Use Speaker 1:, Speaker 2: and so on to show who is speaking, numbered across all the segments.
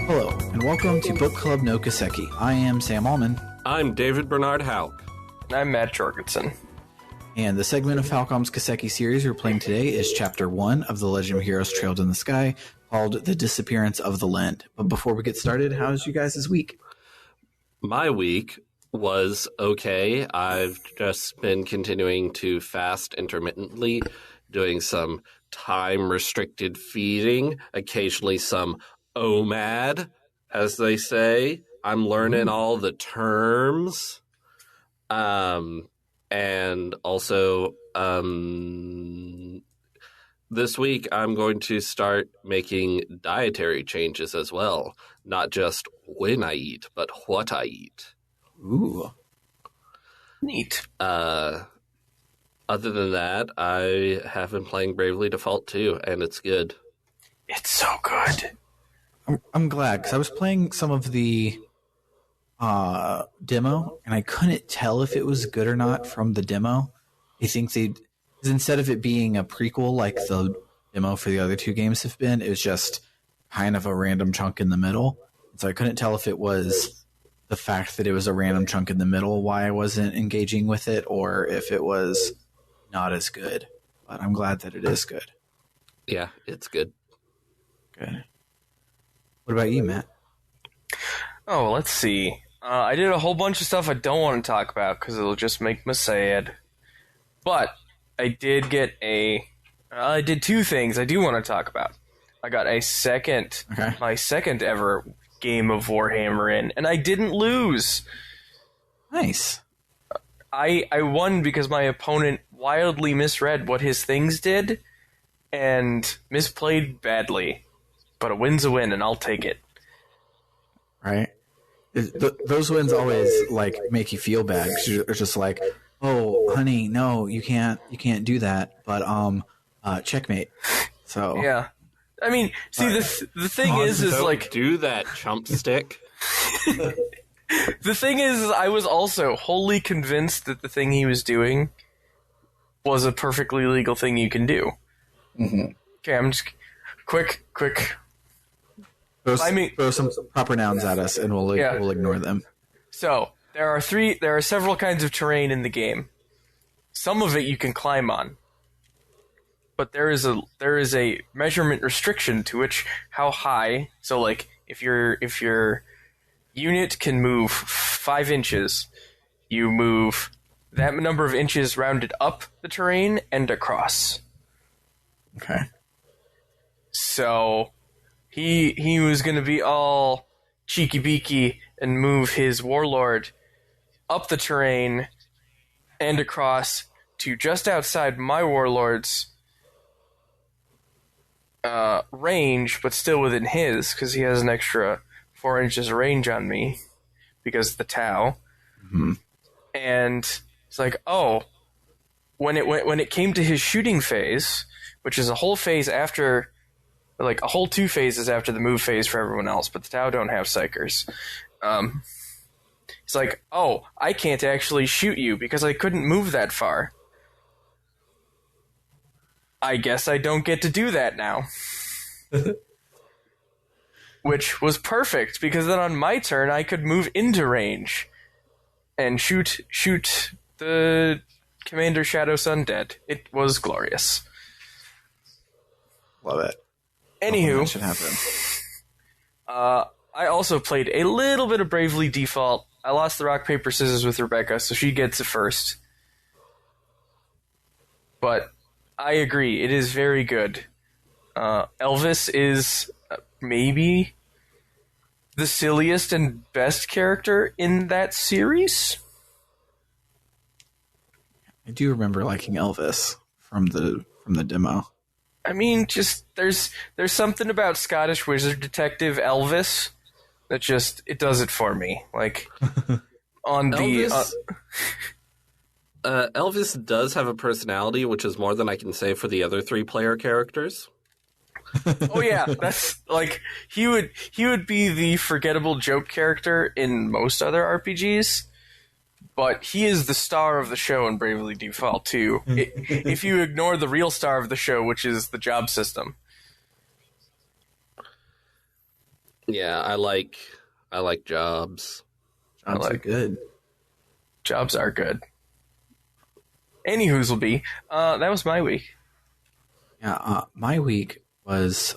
Speaker 1: Hello, and welcome to Book Club no Kiseki. I am Sam Allman.
Speaker 2: I'm David Bernard Hauk.
Speaker 3: I'm Matt Jorgensen.
Speaker 1: And the segment of Falcom's Kiseki series we're playing today is Chapter 1 of The Legend of Heroes Trailed in the Sky, called The Disappearance of the Linde. But before we get started, how's you guys' week?
Speaker 2: My week was okay. I've just been continuing to fast intermittently, doing some time-restricted feeding, occasionally some OMAD, as they say. I'm learning all the terms. And also, this week I'm going to start making dietary changes as well. Not just when I eat, but what I eat.
Speaker 1: Ooh.
Speaker 3: Neat.
Speaker 2: Other than that, I have been playing Bravely Default 2, and it's good.
Speaker 3: It's so good.
Speaker 1: I'm glad, because I was playing some of the demo, and I couldn't tell if it was good or not from the demo. I think instead of it being a prequel like the demo for the other two games have been, it was just kind of a random chunk in the middle. So I couldn't tell if it was the fact that it was a random chunk in the middle why I wasn't engaging with it, or if it was not as good. But I'm glad that it is good.
Speaker 2: Yeah, it's good.
Speaker 1: Good. What about you, Matt?
Speaker 3: Oh, let's see. I did a whole bunch of stuff I don't want to talk about because it'll just make me sad. But I did get I did two things I do want to talk about. I got my second ever game of Warhammer in, and I didn't lose.
Speaker 1: Nice.
Speaker 3: I won because my opponent wildly misread what his things did and misplayed badly. But a win's a win, and I'll take it.
Speaker 1: Right? Those wins always like make you feel bad because you're just like, oh, honey, no, you can't do that. But checkmate. So
Speaker 3: yeah, I mean, see, the thing is
Speaker 2: Don't
Speaker 3: like
Speaker 2: do that, chump stick.
Speaker 3: the thing is, I was also wholly convinced that the thing he was doing was a perfectly legal thing you can do.
Speaker 1: Mm-hmm.
Speaker 3: Okay, I'm just quick.
Speaker 1: Throw some proper nouns at us, and we'll ignore them.
Speaker 3: So there are several kinds of terrain in the game. Some of it you can climb on, but there is a measurement restriction to which how high. So like if your unit can move 5 inches, you move that number of inches rounded up the terrain and across.
Speaker 1: Okay.
Speaker 3: So he was going to be all cheeky-beaky and move his warlord up the terrain and across to just outside my warlord's range, but still within his, because he has an extra 4 inches of range on me because of the Tau.
Speaker 1: Mm-hmm.
Speaker 3: And it's like, oh, when it came to his shooting phase, which is a whole phase after... like a whole 2 phases after the move phase for everyone else, but the Tau don't have psychers. It's like, oh, I can't actually shoot you because I couldn't move that far. I guess I don't get to do that now. Which was perfect, because then on my turn I could move into range and shoot the Commander Shadow Sun dead. It was glorious.
Speaker 1: Love it.
Speaker 3: Anywho,
Speaker 1: that should happen.
Speaker 3: I also played a little bit of Bravely Default. I lost the rock, paper, scissors with Rebecca, so she gets it first. But I agree, it is very good. Elvis is maybe the silliest and best character in that series.
Speaker 1: I do remember liking Elvis from the demo.
Speaker 3: I mean, just there's something about Scottish wizard detective Elvis that just it does it for me. Like on
Speaker 2: Elvis, Elvis does have a personality, which is more than I can say for the other 3-player characters.
Speaker 3: Oh yeah, that's like he would be the forgettable joke character in most other RPGs. But he is the star of the show in Bravely Default 2. If you ignore the real star of the show, which is the job system.
Speaker 2: Yeah, I like jobs.
Speaker 1: Jobs are good.
Speaker 3: Jobs are good. Anywho's will be. That was my week.
Speaker 1: Yeah, my week was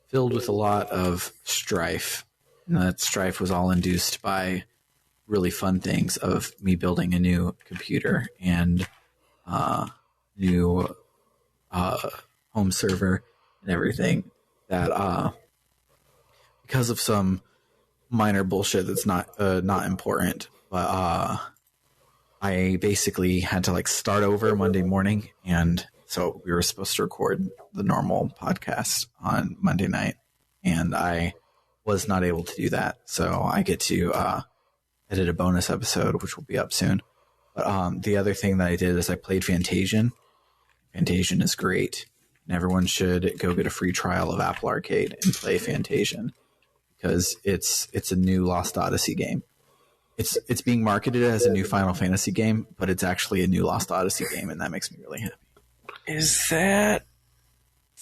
Speaker 1: filled with a lot of strife. And that strife was all induced by really fun things of me building a new computer and new home server and everything that because of some minor bullshit that's not important, but I basically had to like start over Monday morning, and so we were supposed to record the normal podcast on Monday night, and I was not able to do that. So I get to edit a bonus episode, which will be up soon. But the other thing that I did is I played Fantasian. Fantasian is great, and everyone should go get a free trial of Apple Arcade and play Fantasian because it's a new Lost Odyssey game. It's being marketed as a new Final Fantasy game, but it's actually a new Lost Odyssey game, and that makes me really happy.
Speaker 3: Is that...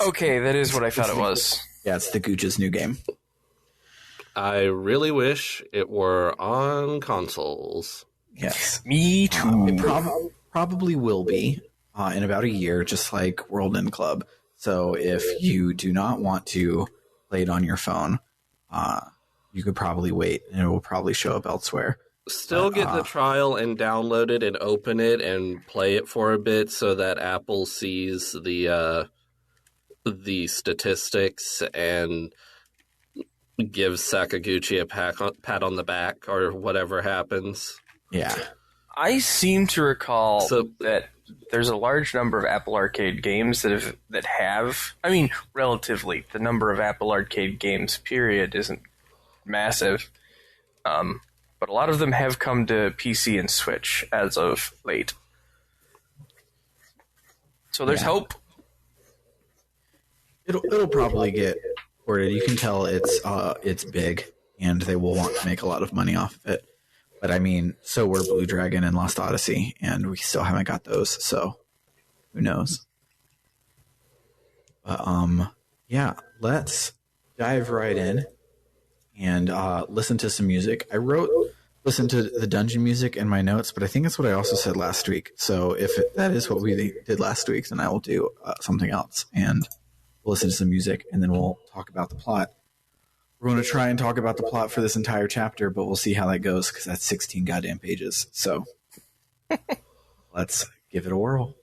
Speaker 3: Okay, that is what I thought it was.
Speaker 1: Yeah, it's the Gooch's new game.
Speaker 2: I really wish it were on consoles.
Speaker 1: Yes.
Speaker 3: Me too.
Speaker 1: It probably will be in about a year, just like World End Club. So if you do not want to play it on your phone, you could probably wait, and it will probably show up elsewhere.
Speaker 2: Still get the trial and download it and open it and play it for a bit so that Apple sees the statistics and gives Sakaguchi a pat on the back or whatever happens.
Speaker 1: Yeah.
Speaker 3: I seem to recall that there's a large number of Apple Arcade games that have. I mean, relatively, the number of Apple Arcade games, period, isn't massive. But a lot of them have come to PC and Switch as of late. So there's hope.
Speaker 1: It'll probably get ported. You can tell it's big, and they will want to make a lot of money off of it. But I mean, so were Blue Dragon and Lost Odyssey, and we still haven't got those. So who knows? But yeah, let's dive right in and listen to some music. I listen to the dungeon music in my notes, but I think that's what I also said last week. So if that is what we did last week, then I will do something else, and we'll listen to some music, and then we'll talk about the plot. We're going to try and talk about the plot for this entire chapter, but we'll see how that goes, because that's 16 goddamn pages. So let's give it a whirl.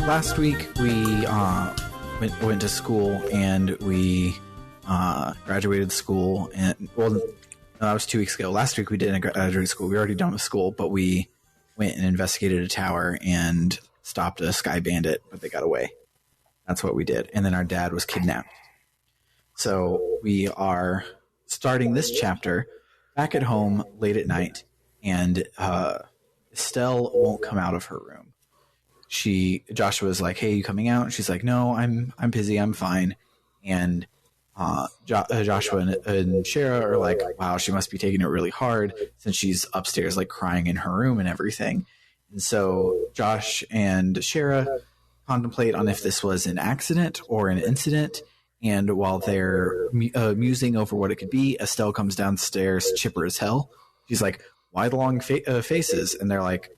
Speaker 1: Last week we went to school, and we graduated school, and that was 2 weeks ago. Last week we didn't graduate school. We were already done with school, but we went and investigated a tower and stopped a sky bandit, but they got away. That's what we did. And then our dad was kidnapped. So we are starting this chapter back at home late at night, and Estelle won't come out of her room. Joshua's like, "Hey, you coming out?" And she's like, "No, I'm busy. I'm fine." And Joshua and Shara are like, "Wow, she must be taking it really hard since she's upstairs, like crying in her room and everything." And so Josh and Shara contemplate on if this was an accident or an incident. And while they're musing over what it could be, Estelle comes downstairs, chipper as hell. She's like, "Why the long faces?" And they're like,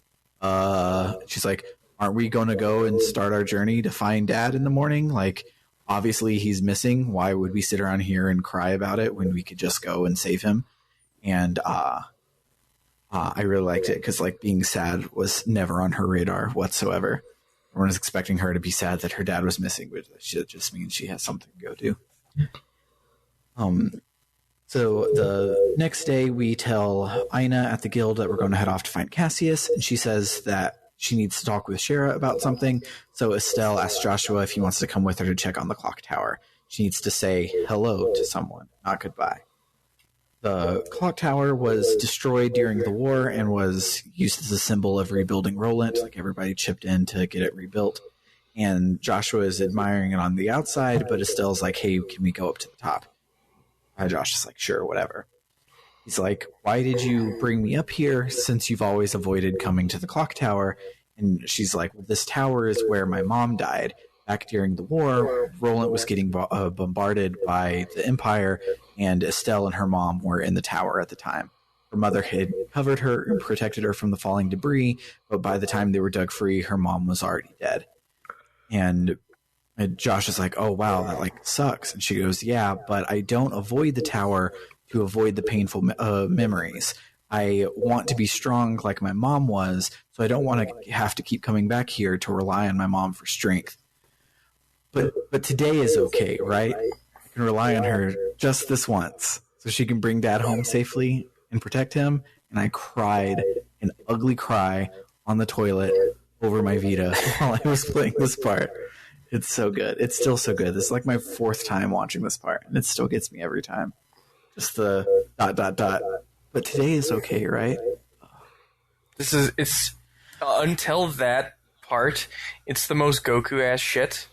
Speaker 1: she's like, "Aren't we going to go and start our journey to find Dad in the morning? Like, obviously he's missing. Why would we sit around here and cry about it when we could just go and save him?" And I really liked it because, like, being sad was never on her radar whatsoever. Everyone was expecting her to be sad that her dad was missing, but it just means she has something to go do. So the next day, we tell Ina at the guild that we're going to head off to find Cassius, and she says that she needs to talk with Shara about something. So Estelle asks Joshua if he wants to come with her to check on the clock tower. She needs to say hello to someone, not goodbye. The clock tower was destroyed during the war and was used as a symbol of rebuilding Roland. Like, everybody chipped in to get it rebuilt. And Joshua is admiring it on the outside, but Estelle's like, hey, can we go up to the top? Josh is like, sure, whatever. He's like, why did you bring me up here since you've always avoided coming to the clock tower? And she's like, well, this tower is where my mom died. Back during the war, Roland was getting bombarded by the Empire, and Estelle and her mom were in the tower at the time. Her mother had covered her and protected her from the falling debris, but by the time they were dug free, her mom was already dead. And Josh is like, oh, wow, that like sucks. And she goes, yeah, but I don't avoid the tower to avoid the painful memories. I want to be strong like my mom was, so I don't want to have to keep coming back here to rely on my mom for strength. But today is okay, right? I can rely on her just this once so she can bring Dad home safely and protect him. And I cried an ugly cry on the toilet over my Vita while I was playing this part. It's so good. It's still so good. This is like my 4th time watching this part, and it still gets me every time. Just the ... But today is okay, right?
Speaker 3: It's until that part, it's the most Goku-ass shit.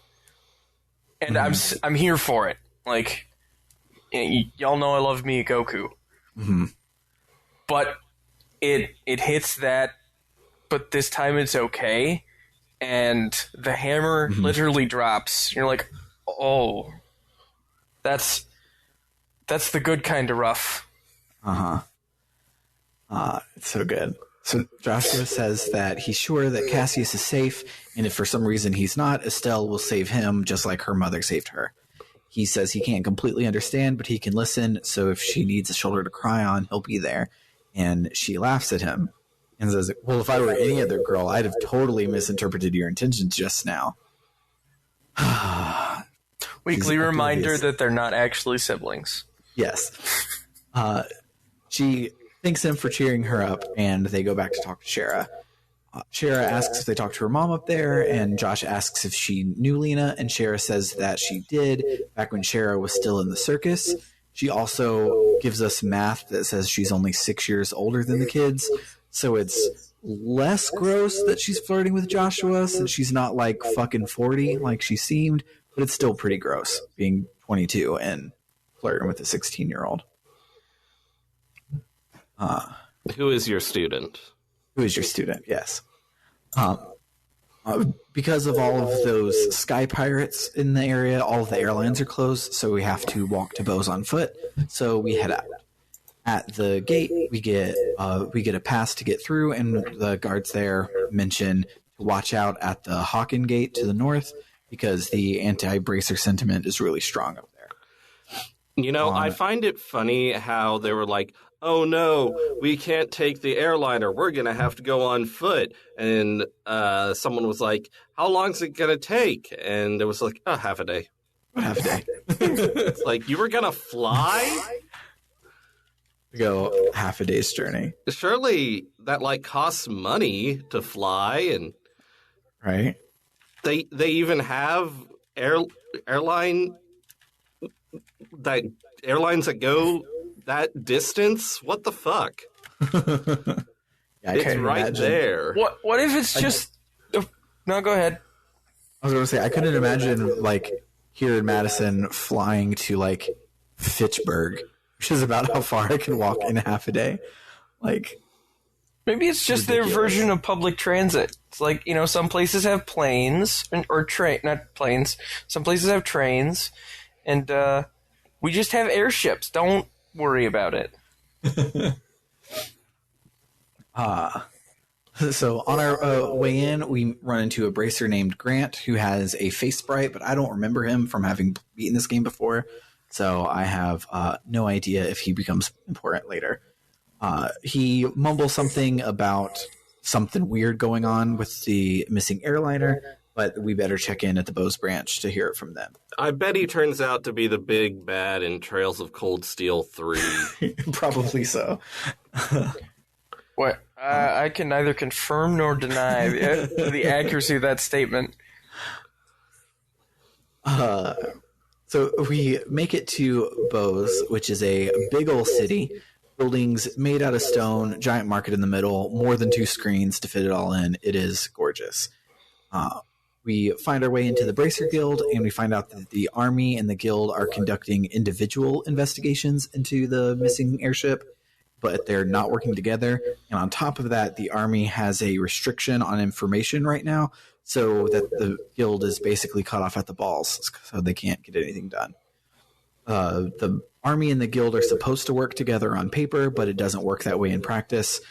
Speaker 3: And I'm here for it. Like, y'all know I love me a Goku.
Speaker 1: Mm-hmm.
Speaker 3: But it hits that, but this time it's okay. And the hammer literally drops. You're like, oh, that's the good kind of rough.
Speaker 1: It's so good. So Joshua says that he's sure that Cassius is safe, and if for some reason he's not, Estelle will save him just like her mother saved her. He says he can't completely understand, but he can listen, so if she needs a shoulder to cry on, he'll be there. And she laughs at him and says, well, if I were any other girl, I'd have totally misinterpreted your intentions just now.
Speaker 3: Weekly reminder that they're not actually siblings.
Speaker 1: Yes. She thanks him for cheering her up, and they go back to talk to Shara. Shara asks if they talked to her mom up there, and Josh asks if she knew Lina, and Shara says that she did back when Shara was still in the circus. She also gives us math that says she's only 6 years older than the kids, so it's less gross that she's flirting with Joshua since she's not like fucking 40 like she seemed, but it's still pretty gross being 22 and flirting with a 16-year-old.
Speaker 2: Who is your student?
Speaker 1: Who is your student? Yes. Because of all of those sky pirates in the area, all of the airlines are closed, so we have to walk to Bose on foot. So we head out. At the gate, we get a pass to get through, and the guards there mention to watch out at the Hawken Gate to the north because the anti-bracer sentiment is really strong up there.
Speaker 2: You know, I find it funny how they were like, oh no, we can't take the airliner. We're going to have to go on foot. And someone was like, how long is it going to take? And it was like, oh, half a day.
Speaker 1: Half a day.
Speaker 2: It's like, you were going to fly?
Speaker 1: Go half a day's journey.
Speaker 2: Surely that like costs money to fly, and
Speaker 1: right?
Speaker 2: They even have airlines that go that distance. What the fuck?
Speaker 1: Yeah,
Speaker 2: it's right there.
Speaker 3: What if it's just? No, go ahead.
Speaker 1: I was going to say I couldn't imagine like here in Madison flying to like Fitchburg, which is about how far I can walk in half a day. Like,
Speaker 3: maybe it's just ridiculous. Their version of public transit. It's like, you know, some places have planes or not planes. Some places have trains, and we just have airships. Don't worry about it.
Speaker 1: So on our way in, we run into a bracer named Grant who has a face sprite, but I don't remember him from having beaten this game before. So I have no idea if he becomes important later. He mumbles something about something weird going on with the missing airliner, but we better check in at the Bose branch to hear it from them.
Speaker 2: I bet he turns out to be the big bad in Trails of Cold Steel 3.
Speaker 1: Probably so.
Speaker 3: What? I can neither confirm nor deny the accuracy of that statement.
Speaker 1: So we make it to Bose, which is a big old city. Buildings made out of stone, giant market in the middle, more than 2 screens to fit it all in. It is gorgeous. We find our way into the Bracer Guild, and we find out that the Army and the Guild are conducting individual investigations into the missing airship, but they're not working together. And on top of that, the Army has a restriction on information right now, so that the Guild is basically cut off at the balls, so they can't get anything done. The Army and the Guild are supposed to work together on paper, but it doesn't work that way in practice.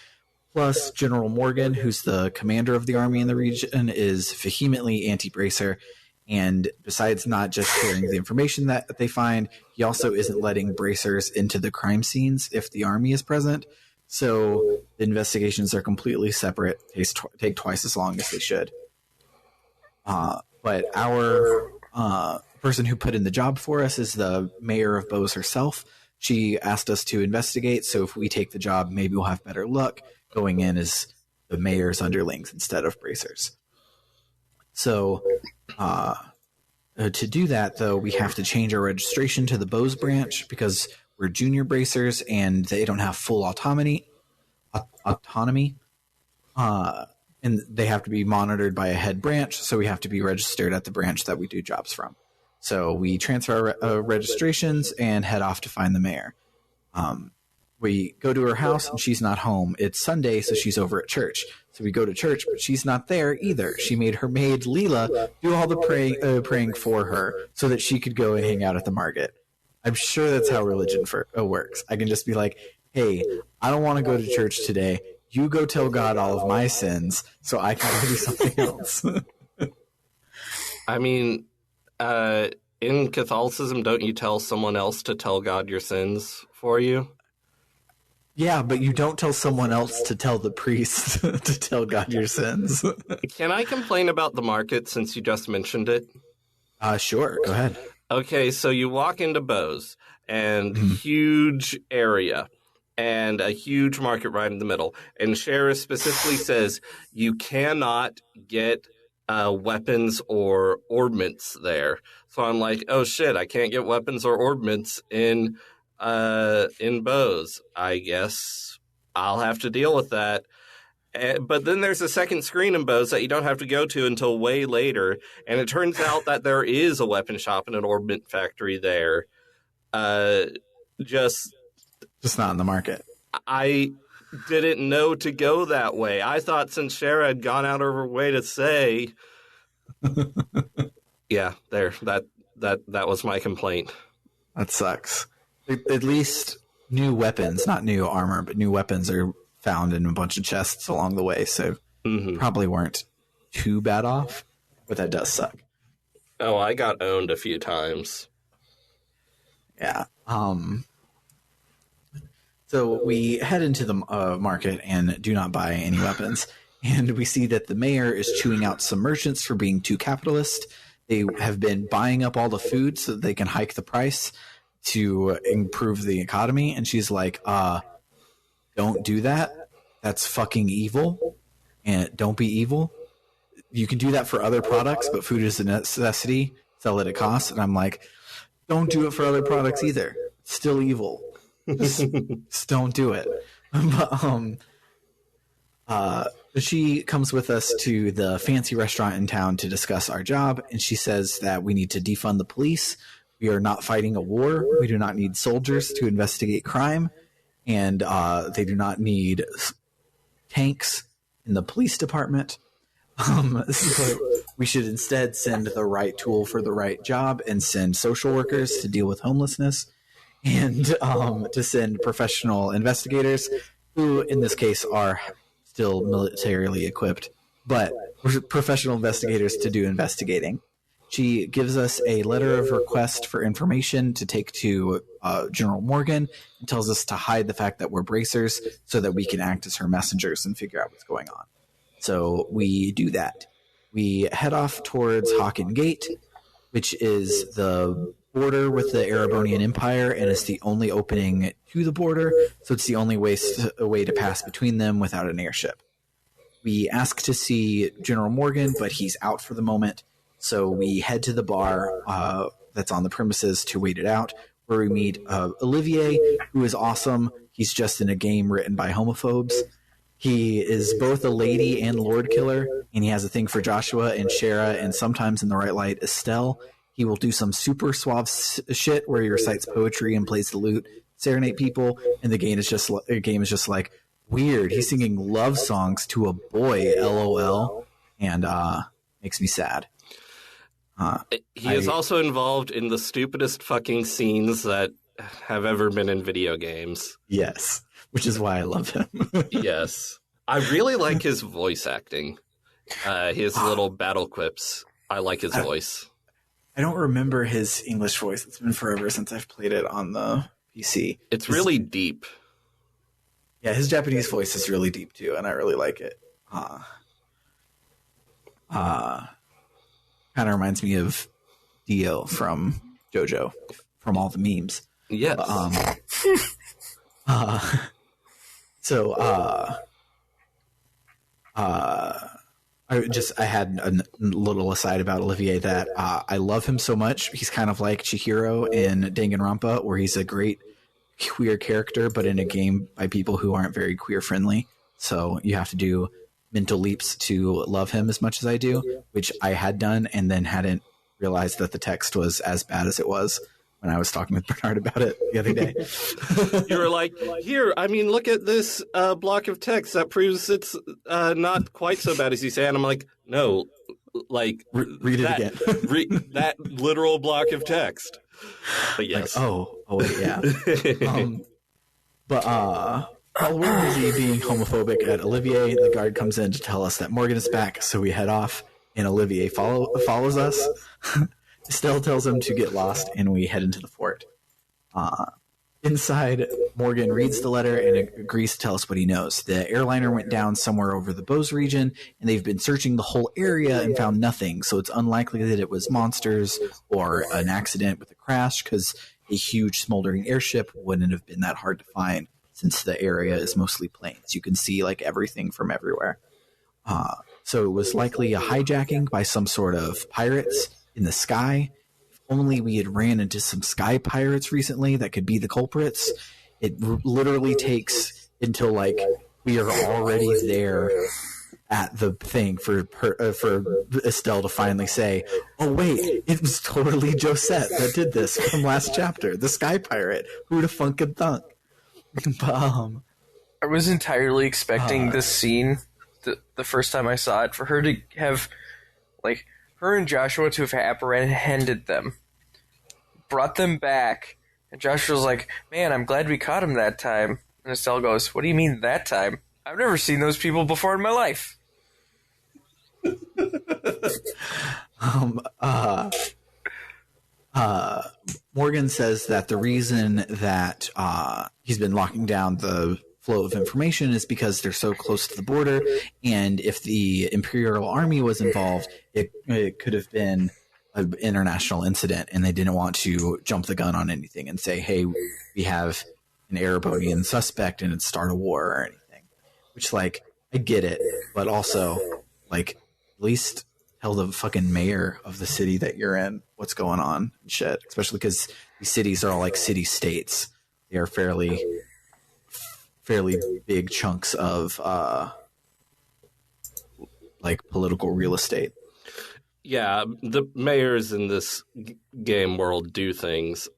Speaker 1: Plus, General Morgan, who's the commander of the Army in the region, is vehemently anti-Bracer, and besides not just sharing the information that they find, he also isn't letting Bracers into the crime scenes if the Army is present. So the investigations are completely separate, take twice as long as they should. But our person who put in the job for us is the mayor of Bose herself. She asked us to investigate, so if we take the job, maybe we'll have better luck going in as the mayor's underlings instead of Bracers. So to do that, though, we have to change our registration to the Bose branch because we're junior Bracers and they don't have full autonomy. And they have to be monitored by a head branch, so we have to be registered at the branch that we do jobs from. So we transfer our registrations and head off to find the mayor. We go to her house, and she's not home. It's Sunday, so she's over at church. So we go to church, but she's not there either. She made her maid, Leela, do all the praying for her so that she could go and hang out at the market. I'm sure that's how religion works. I can just be like, hey, I don't want to go to church today. You go tell God all of my sins so I can go do something else.
Speaker 2: I mean, in Catholicism, don't you tell someone else to tell God your sins for you?
Speaker 1: Yeah, but you don't tell someone else to tell the priest to tell God your sins.
Speaker 2: Can I complain about the market since you just mentioned it?
Speaker 1: Sure, go ahead.
Speaker 2: Okay, so you walk into Bose, and huge area, and a huge market right in the middle. And Sheriff specifically says you cannot get weapons or ordnance there. So I'm like, oh shit, I can't get weapons or ordnance in Bose. I guess I'll have to deal with that. But then there's a second screen in Bose that you don't have to go to until way later. And it turns out that there is a weapon shop and an ordnance factory there. Just
Speaker 1: not in the market.
Speaker 2: I didn't know to go that way. I thought since Shara had gone out of her way to say, yeah, there, that was my complaint.
Speaker 1: That sucks. At least new weapons, not new armor, but new weapons are found in a bunch of chests along the way, so probably weren't too bad off, but that does suck.
Speaker 2: Oh, I got owned a few times.
Speaker 1: Yeah. So we head into the market and do not buy any weapons, and we see that the mayor is chewing out some merchants for being too capitalist. They have been buying up all the food so that they can hike the price to improve the economy, and she's like, don't do that. That's fucking evil, and don't be evil. You can do that for other products, but food is a necessity. Sell it at cost. And I'm like, don't do it for other products either. It's still evil. Just don't do it. But she comes with us to the fancy restaurant in town to discuss our job, and she says that we need to defund the police. We are not fighting a war. We do not need soldiers to investigate crime, and they do not need tanks in the police department. So we should instead send the right tool for the right job and send social workers to deal with homelessness, and to send professional investigators who, in this case, are still militarily equipped, but professional investigators to do investigating. She gives us a letter of request for information to take to General Morgan and tells us to hide the fact that we're bracers so that we can act as her messengers and figure out what's going on. So we do that. We head off towards Hawken Gate, which is the border with the Erebonian Empire, and it's the only opening to the border, so it's the only way to pass between them without an airship. We ask to see General Morgan, but he's out for the moment, so we head to the bar that's on the premises to wait it out, where we meet Olivier, who is awesome. He's just in a game written by homophobes. He is both a lady and lord killer, and he has a thing for Joshua and Shara, and sometimes in the right light, Estelle. He will do some super suave shit where he recites poetry and plays the lute, serenade people, and the game is just like weird. He's singing love songs to a boy, LOL, and makes me sad.
Speaker 2: He is also involved in the stupidest fucking scenes that have ever been in video games.
Speaker 1: Yes, which is why I love him.
Speaker 2: Yes. I really like his voice acting. His little battle quips. I like his voice.
Speaker 1: I don't remember his English voice. It's been forever since I've played it on the PC.
Speaker 2: It's really deep.
Speaker 1: Yeah, his Japanese voice is really deep too, and I really like it. Kind of reminds me of Dio from JoJo, from all the memes.
Speaker 2: Yes.
Speaker 1: I had a little aside about Olivier that I love him so much. He's kind of like Chihiro in Danganronpa, where he's a great queer character, but in a game by people who aren't very queer friendly. So you have to do mental leaps to love him as much as I do, which I had done and then hadn't realized that the text was as bad as it was when I was talking with Bernard about it the other day.
Speaker 2: You were like, here, I mean, look at this block of text that proves it's not quite so bad as you say. And I'm like, no, like,
Speaker 1: read it again.
Speaker 2: That literal block of text. But yes.
Speaker 1: Like, wait, yeah. While we're busy being homophobic at Olivier, the guard comes in to tell us that Morgan is back, so we head off, and Olivier follows us. Estelle tells him to get lost, and we head into the fort. Inside, Morgan reads the letter and agrees to tell us what he knows. The airliner went down somewhere over the Bose region, and they've been searching the whole area and found nothing, so it's unlikely that it was monsters or an accident with a crash, because a huge smoldering airship wouldn't have been that hard to find, since the area is mostly plains. You can see like everything from everywhere. So it was likely a hijacking by some sort of pirates in the sky. If only we had ran into some sky pirates recently that could be the culprits. It literally takes until like we are already there at the thing for Estelle to finally say, oh wait, it was totally Josette that did this from last chapter, the sky pirate. Who'da funkin' thunk?
Speaker 3: I was entirely expecting this scene the first time I saw it, for her to have, like, her and Joshua to have apprehended them, brought them back, and Joshua's like, man, I'm glad we caught him that time. And Estelle goes, what do you mean that time? I've never seen those people before in my life.
Speaker 1: Morgan says that the reason that he's been locking down the flow of information is because they're so close to the border, and if the Imperial Army was involved, it could have been an international incident, and they didn't want to jump the gun on anything and say, hey, we have an Erebonian suspect and it'd start a war or anything. Which, like, I get it, but also, like, at least tell the fucking mayor of the city that you're in what's going on and shit, especially because these cities are all like city states. They are fairly big chunks of like political real estate.
Speaker 2: Yeah, the mayors in this game world do things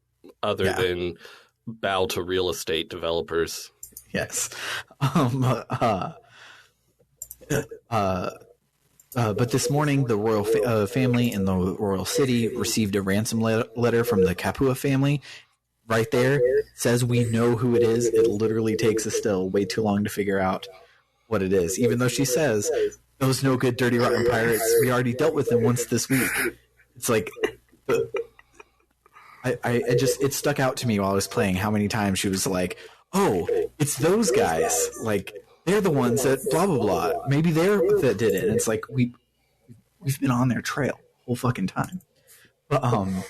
Speaker 2: other than bow to real estate developers.
Speaker 1: Yes. But this morning, the royal family in the royal city received a ransom letter from the Kapua family. Right there, says we know who it is. It literally takes us still way too long to figure out what it is. Even though she says, those no good, dirty, rotten pirates, we already dealt with them once this week. It's like, it stuck out to me while I was playing how many times she was like, oh, it's those guys. Like, they're the ones that blah, blah, blah. Maybe they're that did it. And it's like, we're We've been on their trail the whole fucking time. But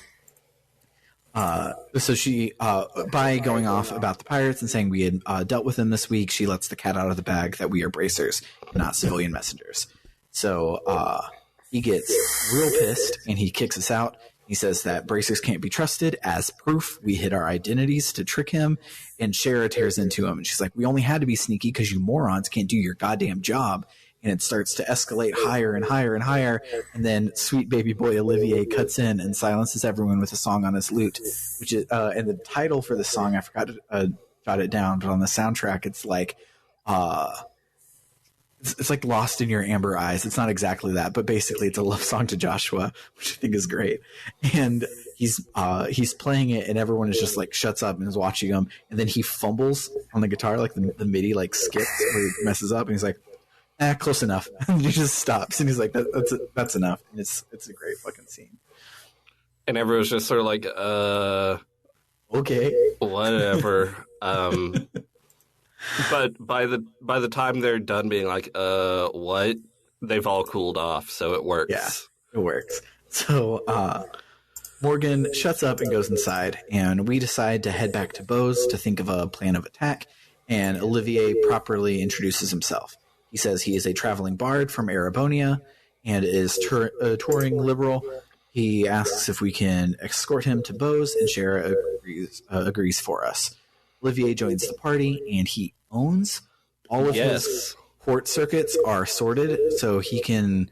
Speaker 1: so she, by going off about the pirates and saying we had dealt with them this week, she lets the cat out of the bag that we are bracers and not civilian messengers. So he gets real pissed and he kicks us out. He says that bracers can't be trusted. As proof, we hid our identities to trick him. And Shara tears into him. And she's like, we only had to be sneaky because you morons can't do your goddamn job. And it starts to escalate higher and higher and higher. And then sweet baby boy Olivier cuts in and silences everyone with a song on his lute. Which is, and the title for the song, I forgot to jot it down, but on the soundtrack, it's like... It's like Lost in Your Amber Eyes. It's not exactly that, but basically it's a love song to Joshua, which I think is great. And he's playing it, and everyone is just like shuts up and is watching him. And then he fumbles on the guitar, like the MIDI like skips or he messes up, and he's like, close enough. And he just stops, and he's like, that's enough. And it's a great fucking scene.
Speaker 2: And everyone's just sort of like,
Speaker 1: okay,
Speaker 2: whatever. But by the time they're done being like, what? They've all cooled off, so it works.
Speaker 1: Yeah, it works. So Morgan shuts up and goes inside, and we decide to head back to Bose to think of a plan of attack, and Olivier properly introduces himself. He says he is a traveling bard from Erebonia and is touring liberal. He asks if we can escort him to Bose, and Shara agrees for us. Olivier joins the party, and he owns all of his court circuits are sorted, so he can.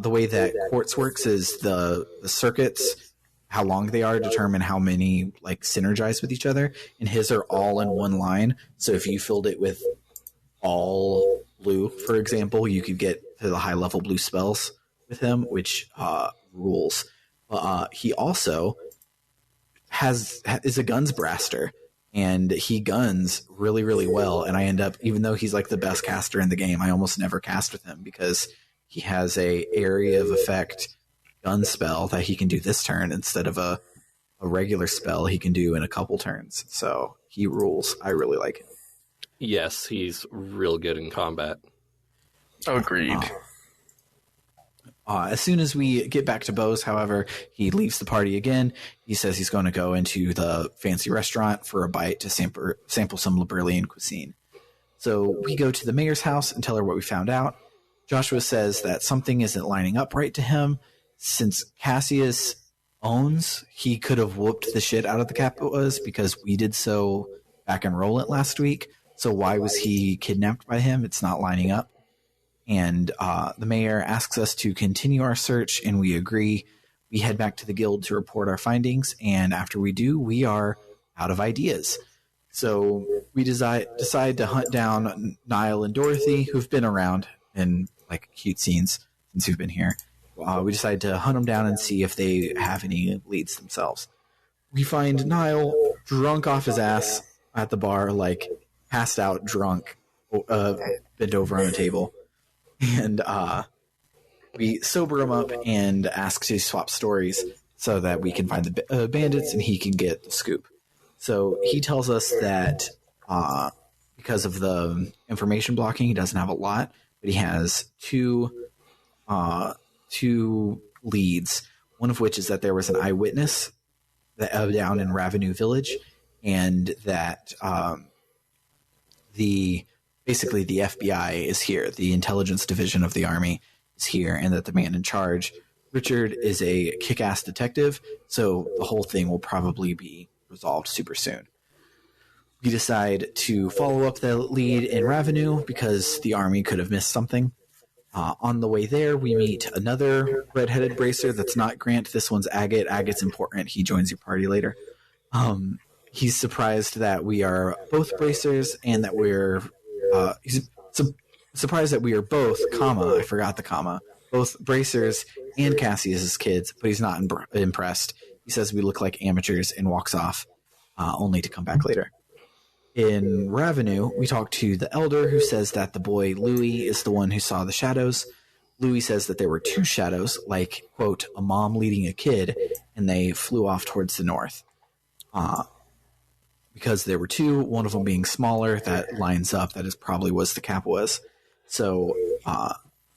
Speaker 1: The way that quartz works is the circuits, how long they are, determine how many like synergize with each other, and his are all in one line. So if you filled it with all blue, for example, you could get to the high level blue spells with him, which rules. He also is a guns braster. And he guns really, really well. And I end up, even though he's like the best caster in the game, I almost never cast with him because he has a area of effect gun spell that he can do this turn instead of a regular spell he can do in a couple turns. So he rules. I really like him.
Speaker 2: Yes, he's real good in combat.
Speaker 3: Agreed.
Speaker 1: As soon as we get back to Bose, however, he leaves the party again. He says he's going to go into the fancy restaurant for a bite to sample some Liberalian cuisine. So we go to the mayor's house and tell her what we found out. Joshua says that something isn't lining up right to him. Since Cassius owns, he could have whooped the shit out of the Capuas because we did so back in Roland last week. So why was he kidnapped by him? It's not lining up. And the mayor asks us to continue our search, and we agree. We head back to the guild to report our findings, and after we do, we are out of ideas. So we decide to hunt down Niall and Dorothy, who've been around in like cute scenes since we've been here. We decide to hunt them down and see if they have any leads themselves. We find Niall drunk off his ass at the bar, like passed out drunk, bent over on a table. And we sober him up and ask to swap stories so that we can find the bandits and he can get the scoop. So he tells us that because of the information blocking, he doesn't have a lot, but he has two leads. One of which is that there was an eyewitness down in Ravenue Village, and that basically the FBI is here, the intelligence division of the army is here, and that the man in charge, Richard, is a kick-ass detective, so the whole thing will probably be resolved super soon. We decide to follow up the lead in Ravenue because the army could have missed something. On the way there, we meet another red-headed bracer that's not Grant. This one's Agate. Agate's important. He joins your party later. He's surprised that we are both bracers and that we're... he's surprised that we are both, I forgot the comma, both bracers and Cassius's kids, but he's not impressed. He says we look like amateurs and walks off, only to come back later. In Ravenue, we talk to the elder who says that the boy Louis is the one who saw the shadows. Louis says that there were two shadows, like, quote, a mom leading a kid, and they flew off towards the north. Because there were two, one of them being smaller, that lines up, that is probably was the Capuas. So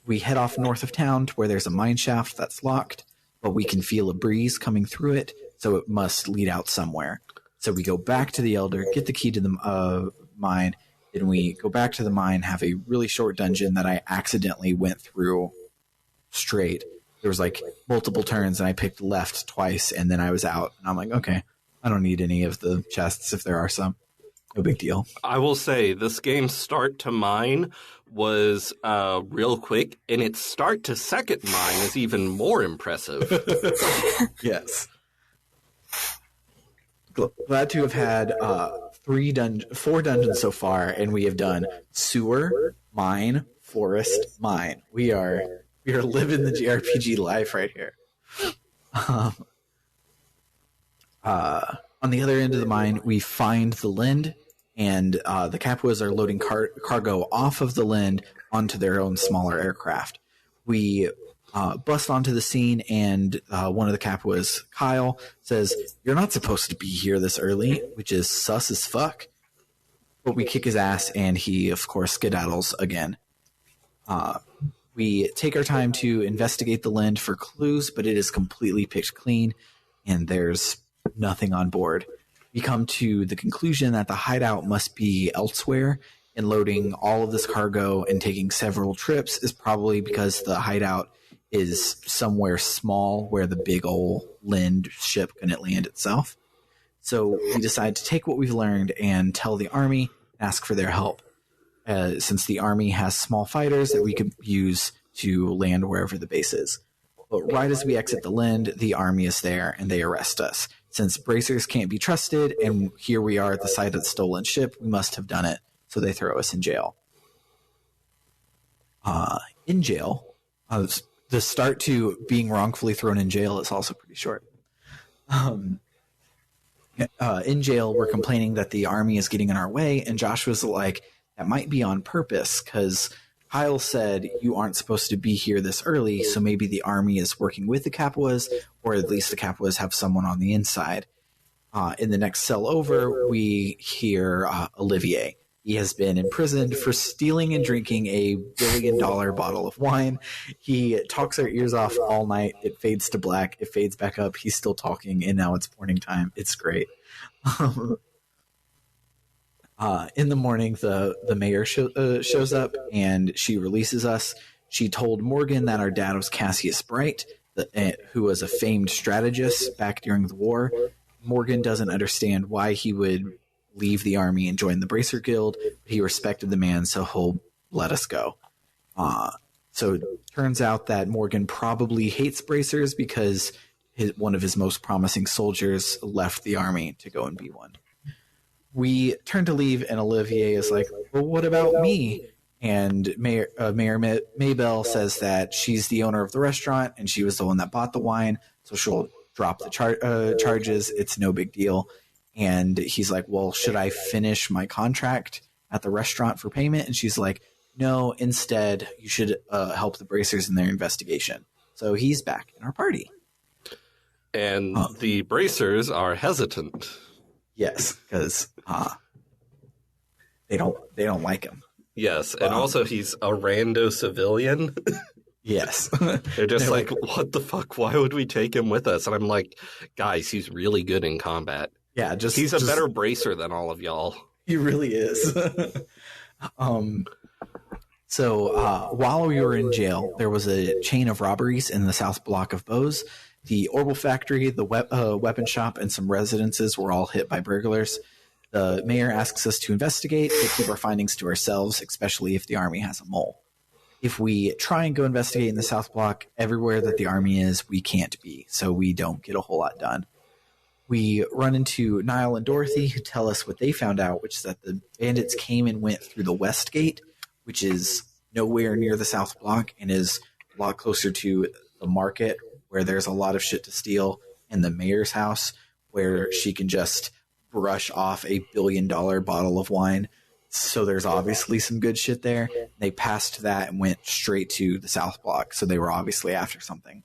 Speaker 1: We head off north of town to where there's a mine shaft that's locked, but we can feel a breeze coming through it, so it must lead out somewhere. So we go back to the Elder, get the key to the mine, then we go back to the mine, have a really short dungeon that I accidentally went through straight. There was like multiple turns, and I picked left twice, and then I was out. And I'm like, okay, I don't need any of the chests if there are some. No big deal.
Speaker 2: I will say this game's start to mine was real quick, and its start to second mine is even more impressive.
Speaker 1: Yes. Glad to have had 4 dungeons so far, and we have done sewer, mine, forest, mine. We are living the JRPG life right here. On the other end of the mine, we find the Linde, and the Capuas are loading cargo off of the Linde onto their own smaller aircraft. We bust onto the scene, and one of the Capuas, Kyle, says, "You're not supposed to be here this early," which is sus as fuck. But we kick his ass, and he, of course, skedaddles again. We take our time to investigate the Linde for clues, but it is completely picked clean, and there's nothing on board. We come to the conclusion that the hideout must be elsewhere, and loading all of this cargo and taking several trips is probably because the hideout is somewhere small where the big old Linde ship couldn't land itself. So we decide to take what we've learned and tell the army, ask for their help. Since the army has small fighters that we could use to land wherever the base is. But right as we exit the Linde, the army is there, and they arrest us. Since bracers can't be trusted, and here we are at the site of the stolen ship, we must have done it, so they throw us in jail. In jail, the start to being wrongfully thrown in jail is also pretty short. In jail, we're complaining that the army is getting in our way, and Joshua's like, that might be on purpose, because Kyle said you aren't supposed to be here this early, so maybe the army is working with the Capuas, or at least the Capuas have someone on the inside. In the next cell over, we hear Olivier. He has been imprisoned for stealing and drinking a $1 billion bottle of wine. He talks our ears off all night. It fades to black. It fades back up. He's still talking, and now it's morning time. It's great. In the morning, the mayor shows up, and she releases us. She told Morgan that our dad was Cassius Bright, who was a famed strategist back during the war. Morgan doesn't understand why he would leave the army and join the Bracer Guild, but he respected the man, so he'll let us go. So it turns out that Morgan probably hates Bracers because one of his most promising soldiers left the army to go and be one. We turn to leave, and Olivier is like, well, what about me? And Mayor Maybell says that she's the owner of the restaurant, and she was the one that bought the wine, so she'll drop the charges. It's no big deal. And he's like, well, should I finish my contract at the restaurant for payment? And she's like, no, instead, you should help the Bracers in their investigation. So he's back in our party.
Speaker 2: And the Bracers are hesitant.
Speaker 1: Yes, because they don't like him.
Speaker 2: Yes, and also he's a rando civilian.
Speaker 1: Yes.
Speaker 2: They're just like, what the fuck? Why would we take him with us? And I'm like, guys, he's really good in combat.
Speaker 1: Yeah,
Speaker 2: he's a better bracer than all of y'all.
Speaker 1: He really is. So while we were in jail, there was a chain of robberies in the south block of Bose. The Orbital Factory, the weapon shop, and some residences were all hit by burglars. The mayor asks us to investigate, but keep our findings to ourselves, especially if the army has a mole. If we try and go investigate in the south block, everywhere that the army is, we can't be, so we don't get a whole lot done. We run into Niall and Dorothy, who tell us what they found out, which is that the bandits came and went through the west gate, which is nowhere near the south block and is a lot closer to the market, where there's a lot of shit to steal, and the mayor's house, where she can just brush off a $1 billion bottle of wine. So there's obviously some good shit there. They passed that and went straight to the south block, so they were obviously after something.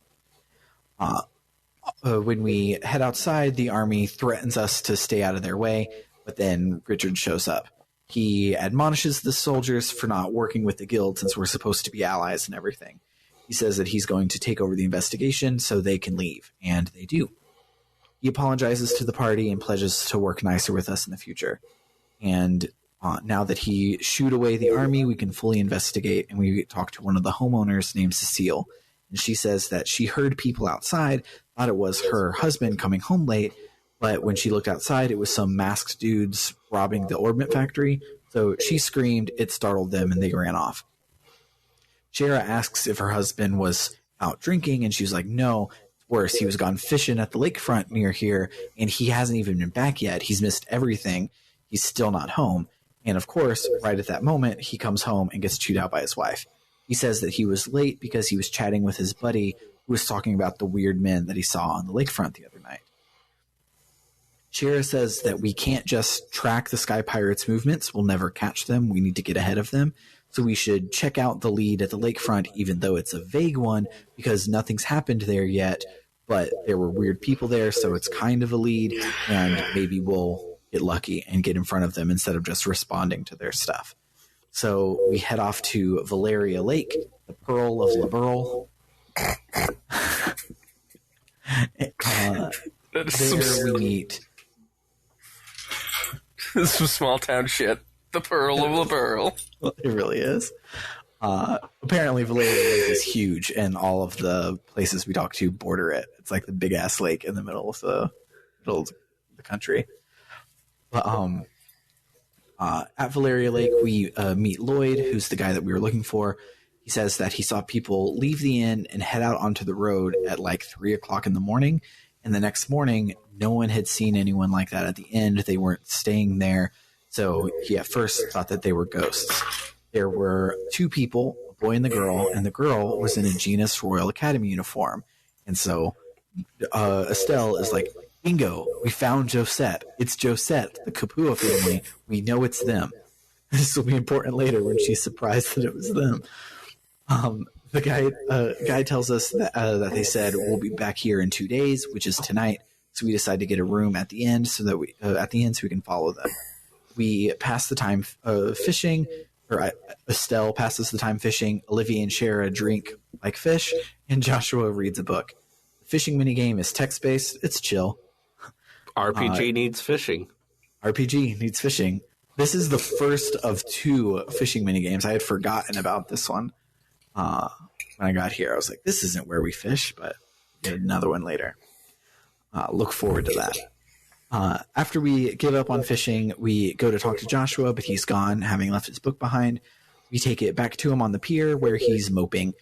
Speaker 1: When we head outside, the army threatens us to stay out of their way, but then Richard shows up. He admonishes the soldiers for not working with the guild since we're supposed to be allies and everything. He says that he's going to take over the investigation so they can leave, and they do. He apologizes to the party and pledges to work nicer with us in the future. And now that he shooed away the army, we can fully investigate, and we talk to one of the homeowners named Cecile. And she says that she heard people outside, thought it was her husband coming home late, but when she looked outside, it was some masked dudes robbing the orbit factory. So she screamed, it startled them, and they ran off. Shara asks if her husband was out drinking, and she's like, no, it's worse. He was gone fishing at the lakefront near here, and he hasn't even been back yet. He's missed everything. He's still not home. And of course, right at that moment, he comes home and gets chewed out by his wife. He says that he was late because he was chatting with his buddy who was talking about the weird men that he saw on the lakefront the other night. Shara says that we can't just track the Sky Pirates' movements. We'll never catch them. We need to get ahead of them. So we should check out the lead at the lakefront, even though it's a vague one, because nothing's happened there yet, but there were weird people there, so it's kind of a lead, and maybe we'll get lucky and get in front of them instead of just responding to their stuff. So we head off to Valeria Lake, the Pearl of Liberal. There we meet...
Speaker 3: This is some small town shit. The Pearl of the Pearl.
Speaker 1: It really is. Apparently, Valeria Lake is huge, and all of the places we talk to border it. It's like the big ass lake in the middle of the country. But at Valeria Lake, we meet Lloyd, who's the guy that we were looking for. He says that he saw people leave the inn and head out onto the road at like 3 o'clock in the morning. And the next morning, no one had seen anyone like that at the end. They weren't staying there. So he at first thought that they were ghosts. There were two people, a boy and the girl was in a Genus Royal Academy uniform. And so Estelle is like, bingo, we found Josette. It's Josette, the Kapua family. We know it's them. This will be important later when she's surprised that it was them. The guy tells us that they said we'll be back here in 2 days, which is tonight. So we decide to get a room at the end so that we can follow them. We pass the time fishing, or Estelle passes the time fishing. Olivia and Shara drink like fish, and Joshua reads a book. The fishing minigame is text-based. It's chill.
Speaker 2: RPG needs fishing.
Speaker 1: RPG needs fishing. This is the first of 2 fishing minigames. I had forgotten about this one. When I got here, I was like, this isn't where we fish, but we get another one later. Look forward to that. After we give up on fishing, we go to talk to Joshua, but he's gone, having left his book behind. We take it back to him on the pier where he's moping.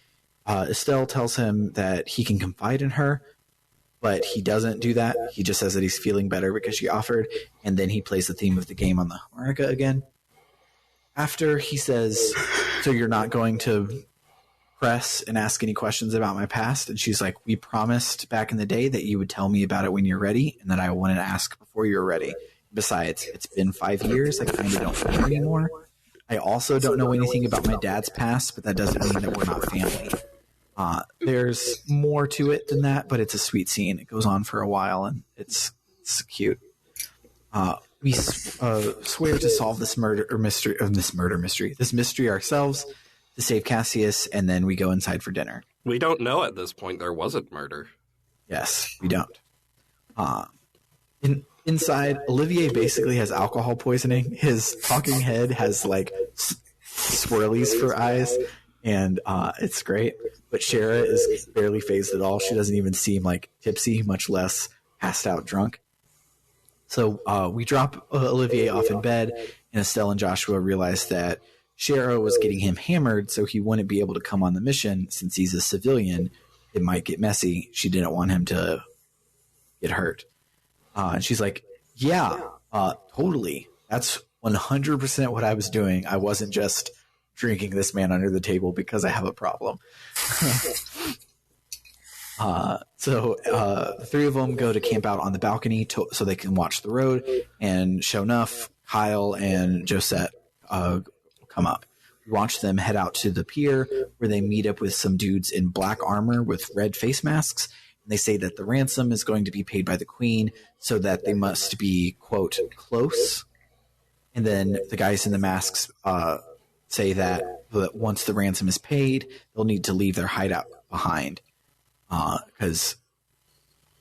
Speaker 1: Estelle tells him that he can confide in her, but he doesn't do that. He just says that he's feeling better because she offered, and then he plays the theme of the game on the harmonica again. After he says, so you're not going to press and ask any questions about my past? And she's like, we promised back in the day that you would tell me about it when you're ready, and that I wanted to ask before you're ready. Besides, it's been 5 years. I kind of don't care anymore. I also don't know anything about my dad's past, but that doesn't mean that we're not family. There's more to it than that, but it's a sweet scene. It goes on for a while, and it's cute. We swear to solve this mystery ourselves to save Cassius, and then we go inside for dinner.
Speaker 2: We don't know at this point there wasn't murder.
Speaker 1: Yes, we don't. Inside, Olivier basically has alcohol poisoning. His talking head has like swirlies for eyes, and it's great. But Shara is barely phased at all. She doesn't even seem like tipsy, much less passed out drunk. So we drop Olivier off in bed, and Estelle and Joshua realize that Shara was getting him hammered, so he wouldn't be able to come on the mission since he's a civilian. It might get messy. She didn't want him to get hurt. And she's like, yeah, totally. That's 100% what I was doing. I wasn't just drinking this man under the table because I have a problem. So the three of them go to camp out on the balcony so they can watch the road. And sure enough, Kyle and Josette come up. We watch them head out to the pier where they meet up with some dudes in black armor with red face masks. And they say that the ransom is going to be paid by the queen so that they must be, quote, close. And then the guys in the masks say that once the ransom is paid, they'll need to leave their hideout behind because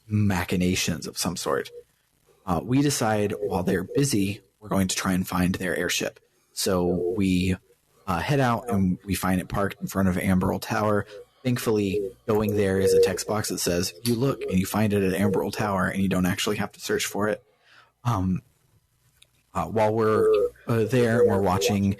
Speaker 1: machinations of some sort. We decide while they're busy, we're going to try and find their airship. So we head out and we find it parked in front of Amberl Tower. Thankfully, going there is a text box that says, you look and you find it at Amberl Tower and you don't actually have to search for it. While we're there and we're watching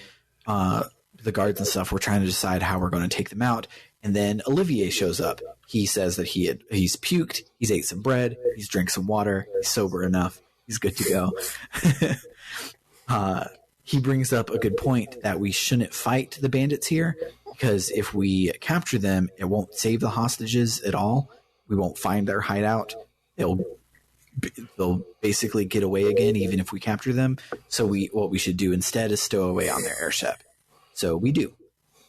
Speaker 1: the guards and stuff, we're trying to decide how we're going to take them out. And then Olivier shows up. He says that he's puked, he's ate some bread, he's drank some water, he's sober enough, he's good to go. He brings up a good point that we shouldn't fight the bandits here, because if we capture them, it won't save the hostages at all. We won't find their hideout. They'll basically get away again, even if we capture them. So what we should do instead is stow away on their airship. So we do.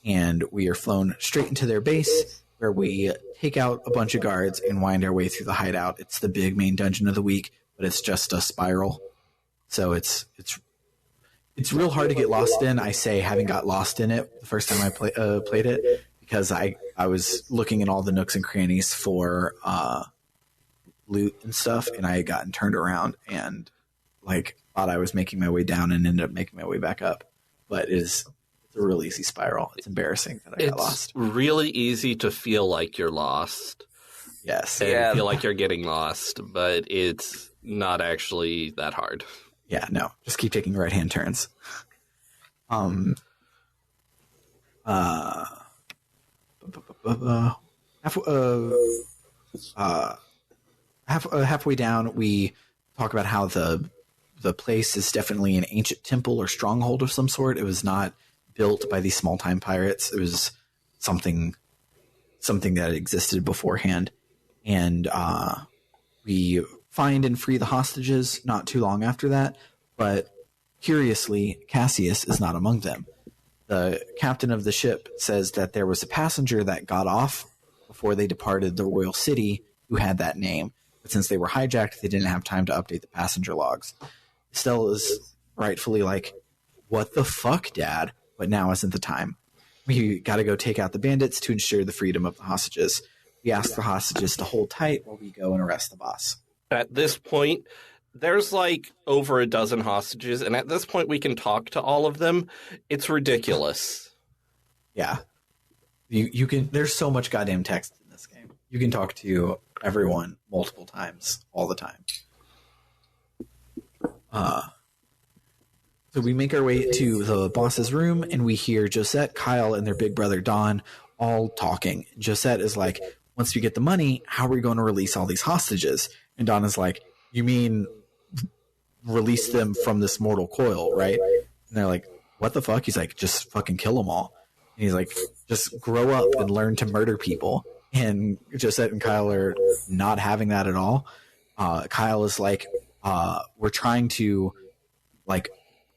Speaker 1: And we are flown straight into their base, where we take out a bunch of guards and wind our way through the hideout. It's the big main dungeon of the week, but it's just a spiral. So it's real hard to get lost in. I say having got lost in it the first time I played it, because I was looking in all the nooks and crannies for loot and stuff, and I had gotten turned around and thought I was making my way down and ended up making my way back up. But it's a real easy spiral. It's embarrassing that I got lost.
Speaker 2: It's really easy to feel like you're lost.
Speaker 1: Yes.
Speaker 2: And feel like you're getting lost, but it's not actually that hard.
Speaker 1: Yeah, no. Just keep taking right-hand turns. Halfway down, we talk about how the place is definitely an ancient temple or stronghold of some sort. It was not built by these small-time pirates. It was something that existed beforehand. And we find and free the hostages not too long after that. But curiously, Cassius is not among them. The captain of the ship says that there was a passenger that got off before they departed the royal city who had that name. But since they were hijacked, they didn't have time to update the passenger logs. Estelle is rightfully like, what the fuck, Dad? But now isn't the time. We got to go take out the bandits to ensure the freedom of the hostages. We ask the hostages to hold tight while we go and arrest the boss.
Speaker 2: At this point, there's over a dozen hostages, and at this point we can talk to all of them. It's ridiculous.
Speaker 1: Yeah. You can. There's so much goddamn text in this game. You can talk to everyone multiple times, all the time. So we make our way to the boss's room, and we hear Josette, Kyle, and their big brother Don all talking. Josette is like, once we get the money, how are we going to release all these hostages? And Don is like, you mean release them from this mortal coil, right? And they're like, what the fuck? He's like, just fucking kill them all. And he's like, just grow up and learn to murder people. And Josette and Kyle are not having that at all. Kyle is like, we're trying to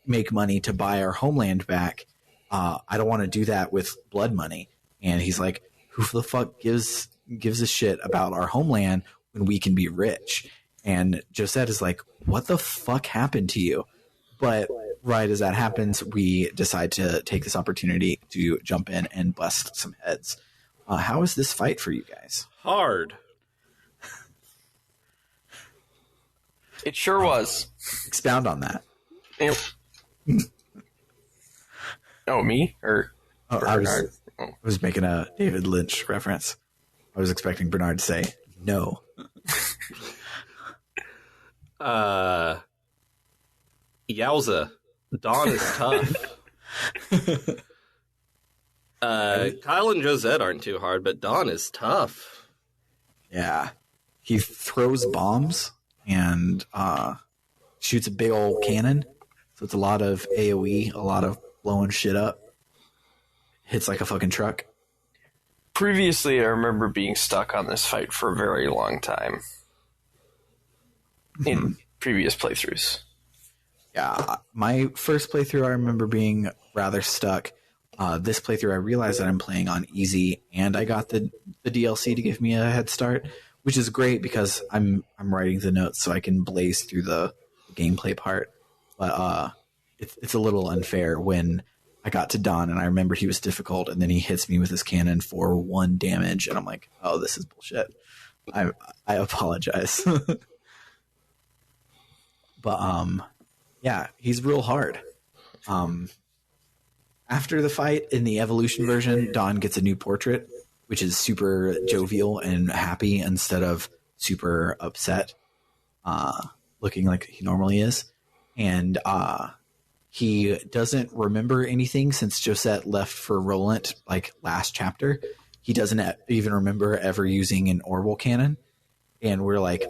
Speaker 1: make money to buy our homeland back. I don't want to do that with blood money. And he's like, who the fuck gives a shit about our homeland when we can be rich? And Josette is like, what the fuck happened to you? But right as that happens, we decide to take this opportunity to jump in and bust some heads. How is this fight for you guys?
Speaker 2: Hard.
Speaker 3: It sure was.
Speaker 1: Expound on that.
Speaker 3: Oh, me? Or
Speaker 1: I was making a David Lynch reference. I was expecting Bernard to say, no.
Speaker 2: Yowza. Dawn is tough. Kyle and Josette aren't too hard, but Dawn is tough.
Speaker 1: Yeah. He throws bombs and shoots a big old cannon. So it's a lot of AoE, a lot of blowing shit up. Hits like a fucking truck.
Speaker 3: Previously, I remember being stuck on this fight for a very long time. In previous playthroughs.
Speaker 1: Yeah, my first playthrough, I remember being rather stuck. This playthrough, I realized that I'm playing on easy, and I got the DLC to give me a head start, which is great because I'm writing the notes so I can blaze through the gameplay part. But it's a little unfair when I got to Don and I remembered he was difficult, and then he hits me with his cannon for 1 damage, and I'm like, oh, this is bullshit. I apologize. But yeah, he's real hard. After the fight in the evolution version, Don gets a new portrait, which is super jovial and happy instead of super upset, looking like he normally is. And he doesn't remember anything since Josette left for Roland, like last chapter. He doesn't even remember ever using an orbital cannon. And we're like,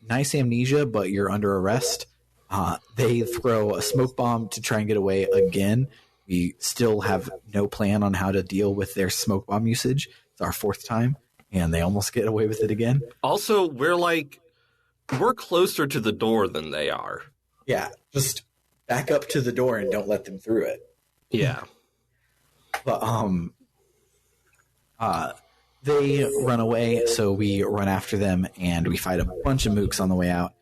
Speaker 1: nice amnesia, but you're under arrest. They throw a smoke bomb to try and get away again. We still have no plan on how to deal with their smoke bomb usage. It's our 4th time, and they almost get away with it again.
Speaker 2: Also, we're closer to the door than they are.
Speaker 1: Yeah, just back up to the door and don't let them through it.
Speaker 2: Yeah.
Speaker 1: But they run away, so we run after them, and we fight a bunch of mooks on the way out.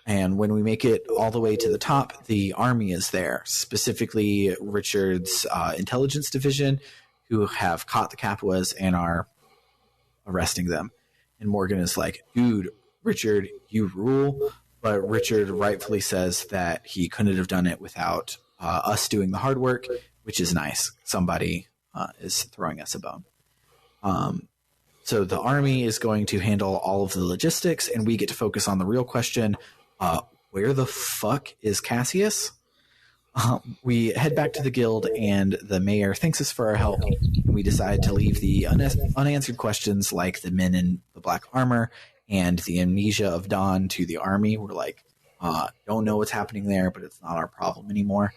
Speaker 1: And when we make it all the way to the top, the army is there, specifically Richard's intelligence division, who have caught the Capuas and are arresting them. And Morgan is like, dude, Richard, you rule. But Richard rightfully says that he couldn't have done it without us doing the hard work, which is nice. Somebody is throwing us a bone. So the army is going to handle all of the logistics, and we get to focus on the real question. Where the fuck is Cassius? We head back to the guild, and the mayor thanks us for our help. And we decide to leave the unanswered questions like the men in the black armor and the amnesia of Dawn to the army. We're like, don't know what's happening there, but it's not our problem anymore.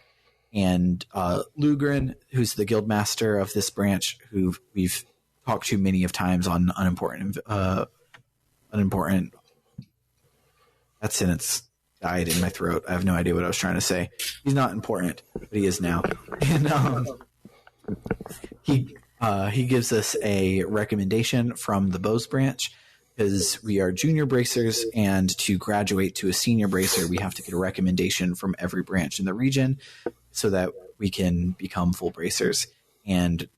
Speaker 1: And Lugren, who's the guild master of this branch, who we've talked to many of times on unimportant. That sentence died in my throat. I have no idea what I was trying to say. He's not important, but he is now. And he gives us a recommendation from the Bows branch, because we are junior bracers, and to graduate to a senior bracer, we have to get a recommendation from every branch in the region so that we can become full bracers. And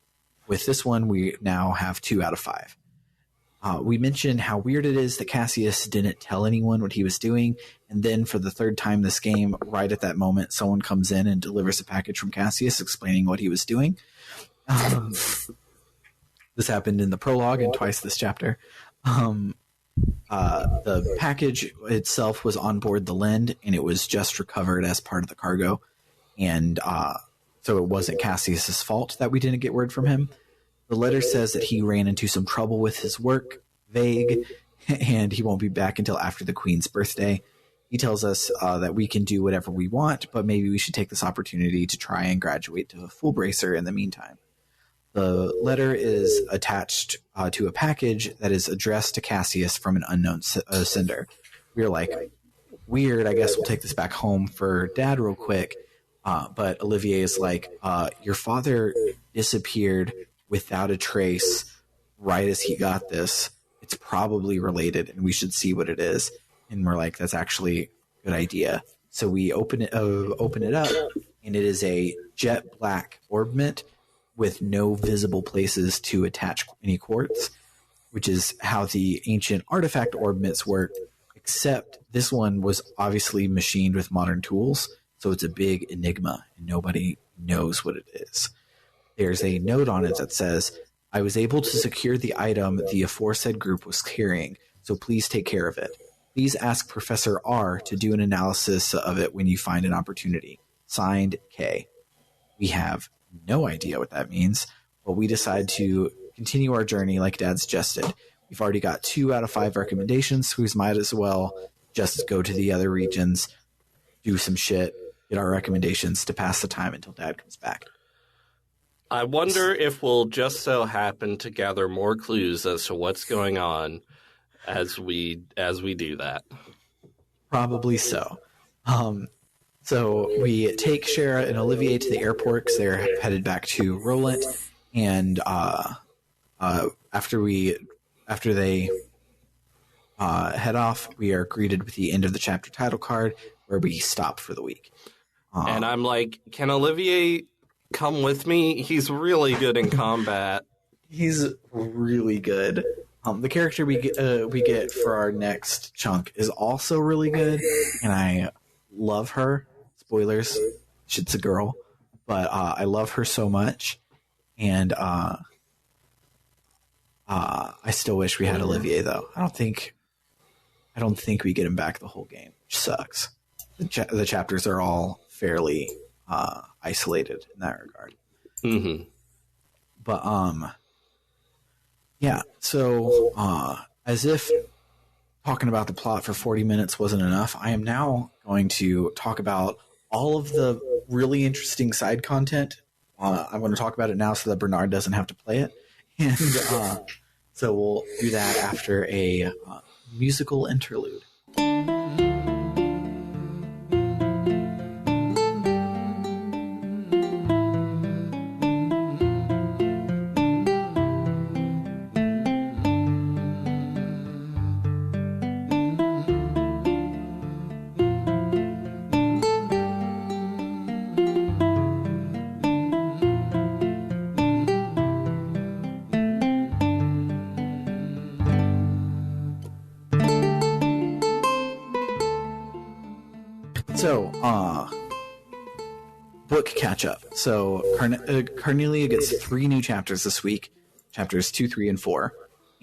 Speaker 1: with this one, we now have 2 out of 5. We mentioned how weird it is that Cassius didn't tell anyone what he was doing, and then for the 3rd time this game, right at that moment, someone comes in and delivers a package from Cassius explaining what he was doing. This happened in the prologue and twice this chapter. The package itself was on board the Linde, and it was just recovered as part of the cargo, and so it wasn't Cassius's fault that we didn't get word from him. The letter says that he ran into some trouble with his work, vague, and he won't be back until after the Queen's birthday. He tells us that we can do whatever we want, but maybe we should take this opportunity to try and graduate to a full bracer in the meantime. The letter is attached to a package that is addressed to Cassius from an unknown sender. We're like, weird, I guess we'll take this back home for Dad real quick. But Olivier is like, your father disappeared without a trace right as he got this. It's probably related, and we should see what it is. And we're like, that's actually a good idea. So we open it up, and it is a jet black orbment with no visible places to attach any quartz, which is how the ancient artifact orbments work, except this one was obviously machined with modern tools, so it's a big enigma, and nobody knows what it is. There's a note on it that says, I was able to secure the item the aforesaid group was carrying, so please take care of it. Please ask Professor R to do an analysis of it when you find an opportunity. Signed, K. We have no idea what that means, but we decide to continue our journey like Dad suggested. We've already got 2 out of 5 recommendations, so we might as well just go to the other regions, do some shit, get our recommendations to pass the time until Dad comes back.
Speaker 2: I wonder if we'll just so happen to gather more clues as to what's going on as we do that.
Speaker 1: Probably so. So we take Shara and Olivier to the airport because they're headed back to Roland, and after they head off, we are greeted with the end of the chapter title card where we stop for the week.
Speaker 2: And I'm like, can Olivier come with me? He's really good in combat.
Speaker 1: He's really good. The character we get for our next chunk is also really good, and I love her. Spoilers, she's a girl, but I love her so much, and I still wish we had Olivier though. I don't think we get him back the whole game, which sucks. The chapters are all fairly isolated in that regard.
Speaker 2: Mm-hmm.
Speaker 1: But yeah. So as if talking about the plot for 40 minutes wasn't enough, I am now going to talk about all of the really interesting side content. I'm going to talk about it now so that Bernard doesn't have to play it, and so we'll do that after a musical interlude. So, book catch up. So, Carnelia gets 3 new chapters this week, chapters 2, 3, and 4.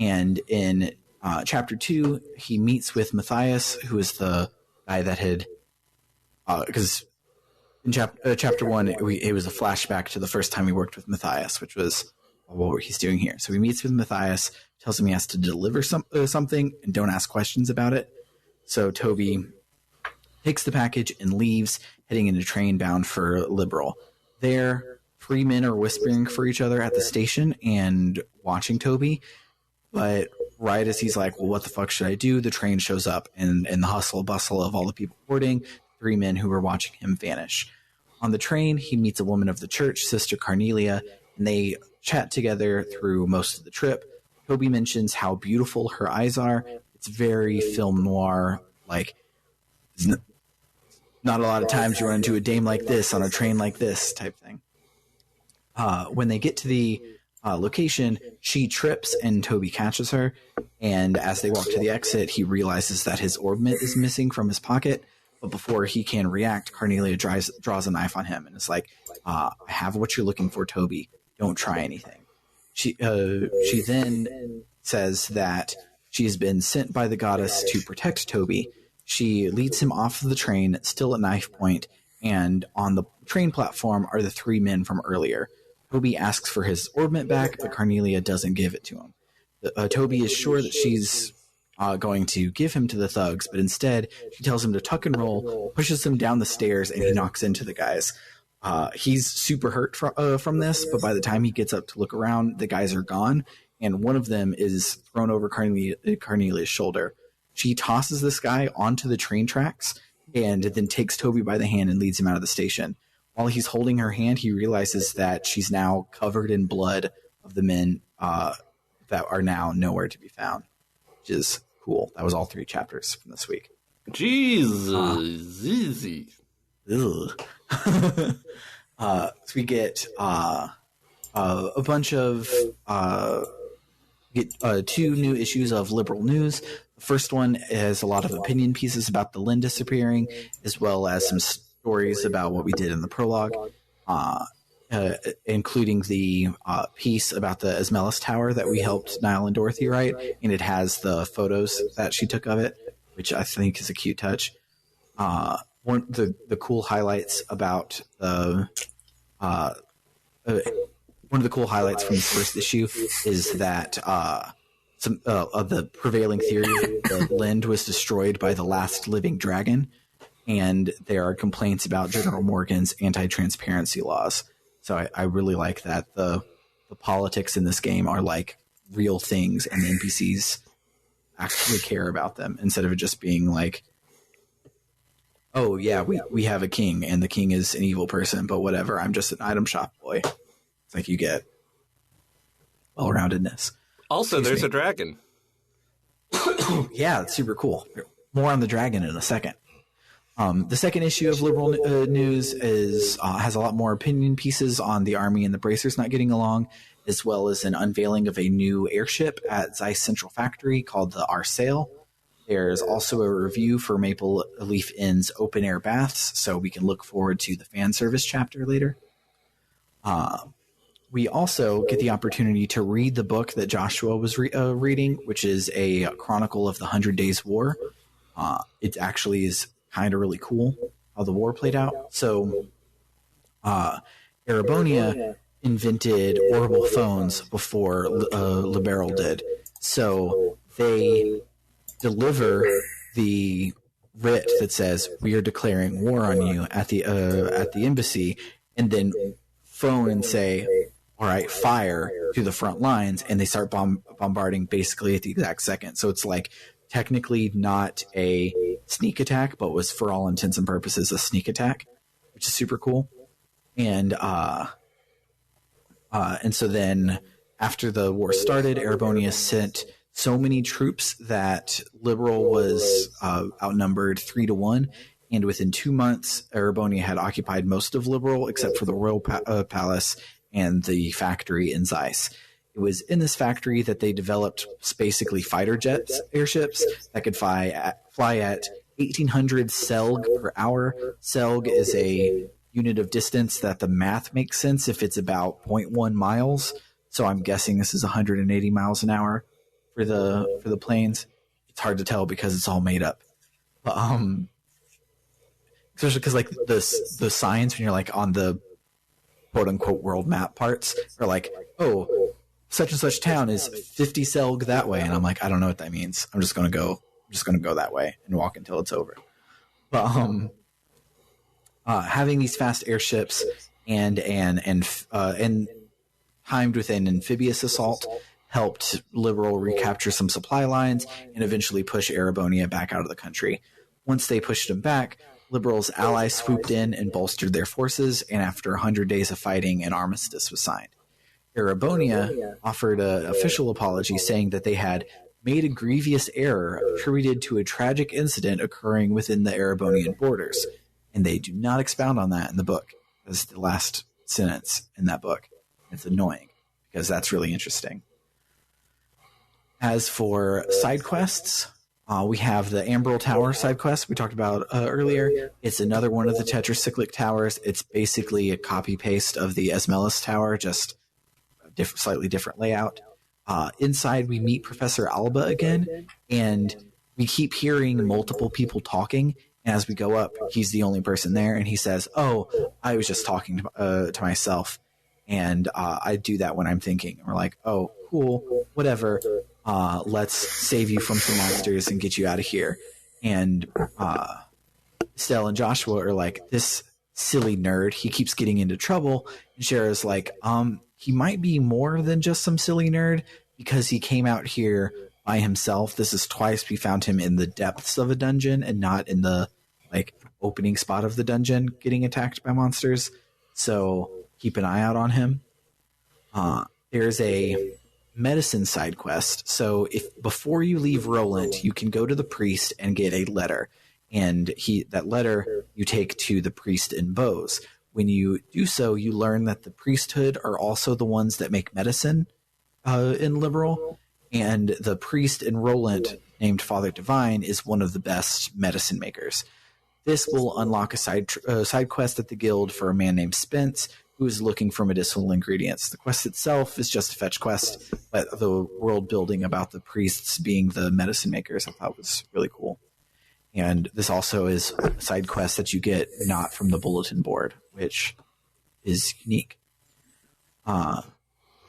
Speaker 1: And in chapter 2, he meets with Matthias, who is the guy that had, because in chapter 1, it was a flashback to the first time he worked with Matthias, which was what he's doing here. So he meets with Matthias, tells him he has to deliver something, and don't ask questions about it. So Toby takes the package and leaves, heading in a train bound for Liberal. There, 3 men are whispering for each other at the station and watching Toby. But right as he's like, well, what the fuck should I do? The train shows up, and in the hustle bustle of all the people boarding, 3 men who were watching him vanish. On the train, he meets a woman of the church, Sister Carnelia, and they chat together through most of the trip. Toby mentions how beautiful her eyes are. It's very film noir, like, not a lot of times you run into a dame like this on a train like this type thing. When they get to the location, she trips and Toby catches her. And as they walk to the exit, he realizes that his orbment is missing from his pocket. But before he can react, Carnelia draws a knife on him and is like, I have what you're looking for, Toby. Don't try anything. She then says that she has been sent by the goddess to protect Toby. She leads him off the train, still at knife point, and on the train platform are the 3 men from earlier. Toby asks for his orbment back, but Carnelia doesn't give it to him. Toby is sure that she's going to give him to the thugs, but instead she tells him to tuck and roll, pushes him down the stairs, and he knocks into the guys. He's super hurt from this, but by the time he gets up to look around, the guys are gone, and one of them is thrown over Carnelia's shoulder. She tosses this guy onto the train tracks and then takes Toby by the hand and leads him out of the station. While he's holding her hand, he realizes that she's now covered in blood of the men that are now nowhere to be found, which is cool. That was all 3 chapters from this week.
Speaker 2: Jesus. Easy.
Speaker 1: So we get a bunch of 2 new issues of Liberal News. The first one has a lot of opinion pieces about the Linde disappearing, as well as some stories about what we did in the prologue, including the piece about the Esmelis Tower that we helped Niall and Dorothy write, and it has the photos that she took of it, which I think is a cute touch. One of the cool highlights about one of the cool highlights from this first issue is that some of the prevailing theory that Linde was destroyed by the last living dragon, and there are complaints about General Morgan's anti-transparency laws. So I really like that the politics in this game are like real things, and the NPCs actually care about them instead of it just being like, oh yeah, we have a king and the king is an evil person, but whatever, I'm just an item shop boy. It's like you get well-roundedness.
Speaker 2: Also, there's a dragon.
Speaker 1: Yeah, it's super cool. More on the dragon in a second. The second issue of Liberal News is has a lot more opinion pieces on the Army and the Bracers not getting along, as well as an unveiling of a new airship at Zeiss Central Factory called the Arsail. There's also a review for Maple Leaf Inn's open air baths, so we can look forward to the fan service chapter later. We also get the opportunity to read the book that Joshua was reading, which is a chronicle of the 100 Days War. It actually is kind of really cool how the war played out. So Erebonia invented orbital phones before Liberal did. So they deliver the writ that says, we are declaring war on you at the embassy, and then phone and say, all right, fire to the front lines, and they start bombarding basically at the exact second. So it's like technically not a sneak attack, but was for all intents and purposes a sneak attack, which is super cool. And so then after the war started, Erebonia sent so many troops that Liberal was outnumbered 3-1. And within 2 months, Erebonia had occupied most of Liberal except for the Royal Palace and the factory in Zeiss. It was in this factory that they developed basically fighter jets, airships that could fly at 1,800 selg per hour. Selg is a unit of distance that the math makes sense if it's about 0.1 miles. So I'm guessing this is 180 miles an hour for the planes. It's hard to tell because it's all made up. But, especially because like the signs when you're like on the quote unquote world map parts are like, oh, such and such town is 50 selg that way, and I'm like, I don't know what that means. I'm just gonna go that way and walk until it's over. But having these fast airships and timed with an amphibious assault helped Liberal recapture some supply lines and eventually push Erebonia back out of the country. Once they pushed them back, Liberal's allies swooped in and bolstered their forces, and after 100 days of fighting, an armistice was signed. Erebonia offered an official apology, saying that they had made a grievous error attributed to a tragic incident occurring within the Erebonian borders, and they do not expound on that in the book. That's the last sentence in that book. It's annoying, because that's really interesting. As for side quests, we have the Ambril Tower side quest we talked about earlier. It's another one of the tetracyclic towers. It's basically a copy-paste of the Esmelis Tower, just a slightly different layout. Inside, we meet Professor Alba again, and we keep hearing multiple people talking. And as we go up, he's the only person there, and he says, oh, I was just talking to myself, and I do that when I'm thinking. And we're like, oh, cool, whatever. Let's save you from some monsters and get you out of here. And Stell and Joshua are like, this silly nerd, he keeps getting into trouble. And Shara's like, he might be more than just some silly nerd because he came out here by himself. This is twice we found him in the depths of a dungeon and not in the like opening spot of the dungeon getting attacked by monsters. So keep an eye out on him. There's a medicine side quest. So if before you leave Roland, you can go to the priest and get a letter, and that letter you take to the priest in Bose. When you do so, you learn that the priesthood are also the ones that make medicine in Liberal, and the priest in Roland named Father Divine is one of the best medicine makers. This will unlock a side quest at the guild for a man named Spence, who is looking for medicinal ingredients. The quest itself is just a fetch quest, but the world building about the priests being the medicine makers I thought was really cool. And this also is a side quest that you get not from the bulletin board, which is unique. There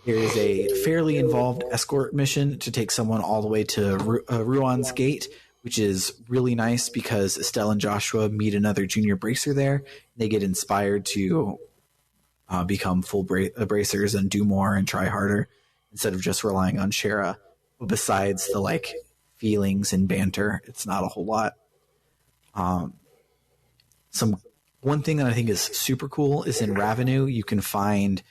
Speaker 1: is a fairly involved escort mission to take someone all the way to Ruan's Gate, which is really nice because Estelle and Joshua meet another junior bracer there. They get inspired to become full bracers and do more and try harder instead of just relying on Shara. But besides the like feelings and banter, it's not a whole lot. One thing that I think is super cool is in Ravenou, you can find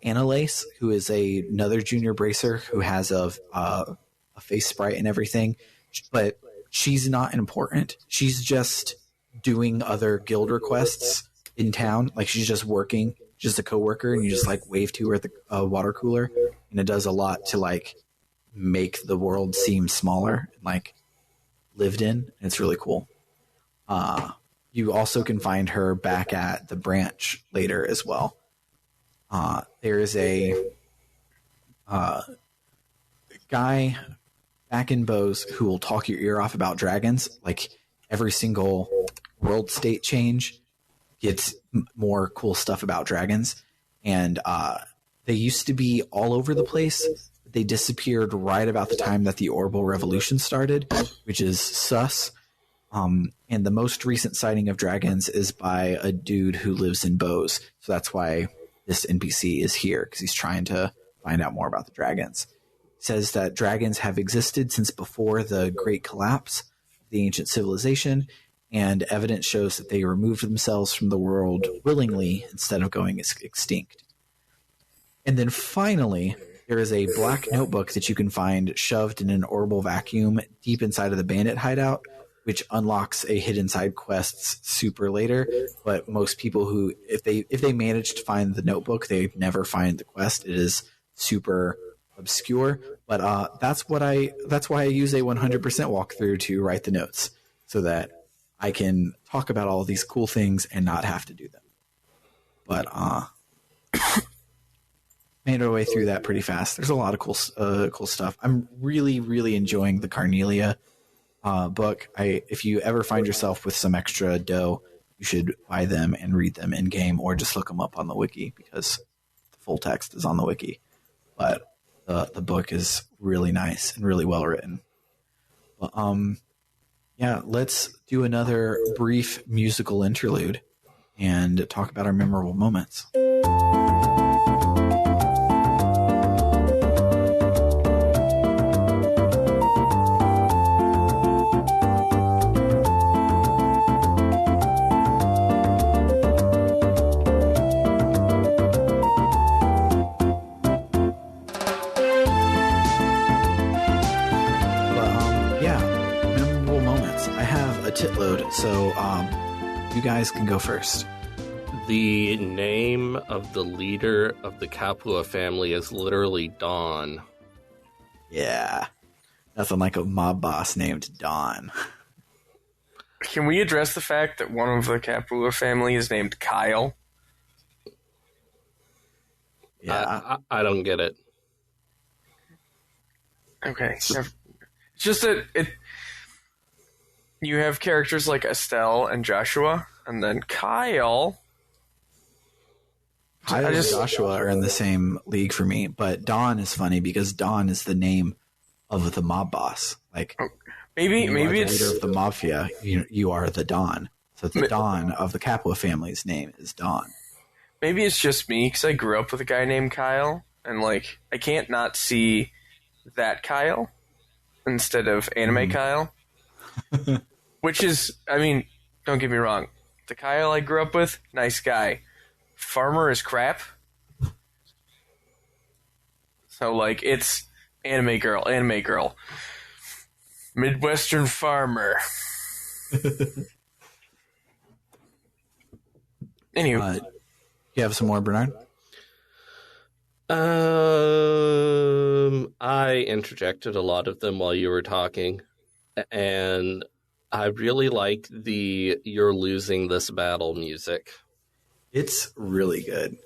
Speaker 1: Annalise, who is another junior bracer who has a face sprite and everything, but she's not important. She's just doing other guild requests in town. Like she's just working, just a coworker, and you just like wave to her at the water cooler, and it does a lot to like make the world seem smaller and like lived in. And it's really cool. You also can find her back at the branch later as well. There is a guy back in Bose who will talk your ear off about dragons. Like every single world state change gets more cool stuff about dragons. And they used to be all over the place. They disappeared right about the time that the Orbital Revolution started, which is sus. And the most recent sighting of dragons is by a dude who lives in Bose. So that's why this NPC is here, because he's trying to find out more about the dragons. It says that dragons have existed since before the Great Collapse of the ancient civilization, and evidence shows that they removed themselves from the world willingly instead of going extinct. And then finally, there is a black notebook that you can find shoved in an orbital vacuum deep inside of the bandit hideout, which unlocks a hidden side quests super later. But most people who, if they manage to find the notebook, they never find the quest. It is super obscure. But that's why I use a 100% walkthrough to write the notes, so that I can talk about all of these cool things and not have to do them. But made our way through that pretty fast. There's a lot of cool stuff. I'm really, really enjoying the Carnelia book. If you ever find yourself with some extra dough, you should buy them and read them in game, or just look them up on the wiki, because the full text is on the wiki. But the book is really nice and really well written. But, yeah, let's do another brief musical interlude and talk about our memorable moments. Titload, so you guys can go first.
Speaker 2: The name of the leader of the Capua family is literally Dawn.
Speaker 1: Yeah, nothing like a mob boss named Dawn.
Speaker 3: Can we address the fact that one of the Capua family is named Kyle?
Speaker 2: Yeah, I don't get it.
Speaker 3: Okay, it's just that you have characters like Estelle and Joshua, and then Kyle.
Speaker 1: Kyle and Joshua are in the same league for me, but Dawn is funny because Dawn is the name of the mob boss. Like,
Speaker 3: maybe
Speaker 1: it's
Speaker 3: the
Speaker 1: leader of the mafia. You are the Dawn. So the Dawn of the Capua family's name is Dawn.
Speaker 3: Maybe it's just me because I grew up with a guy named Kyle, and like I can't not see that Kyle instead of anime Kyle. Which is, I mean, don't get me wrong. The Kyle I grew up with, nice guy. Farmer is crap. So, like, it's anime girl. Midwestern farmer. Anyway.
Speaker 1: You have some more, Bernard?
Speaker 2: I interjected a lot of them while you were talking. And I really like the "You're Losing This Battle" music.
Speaker 1: It's really good.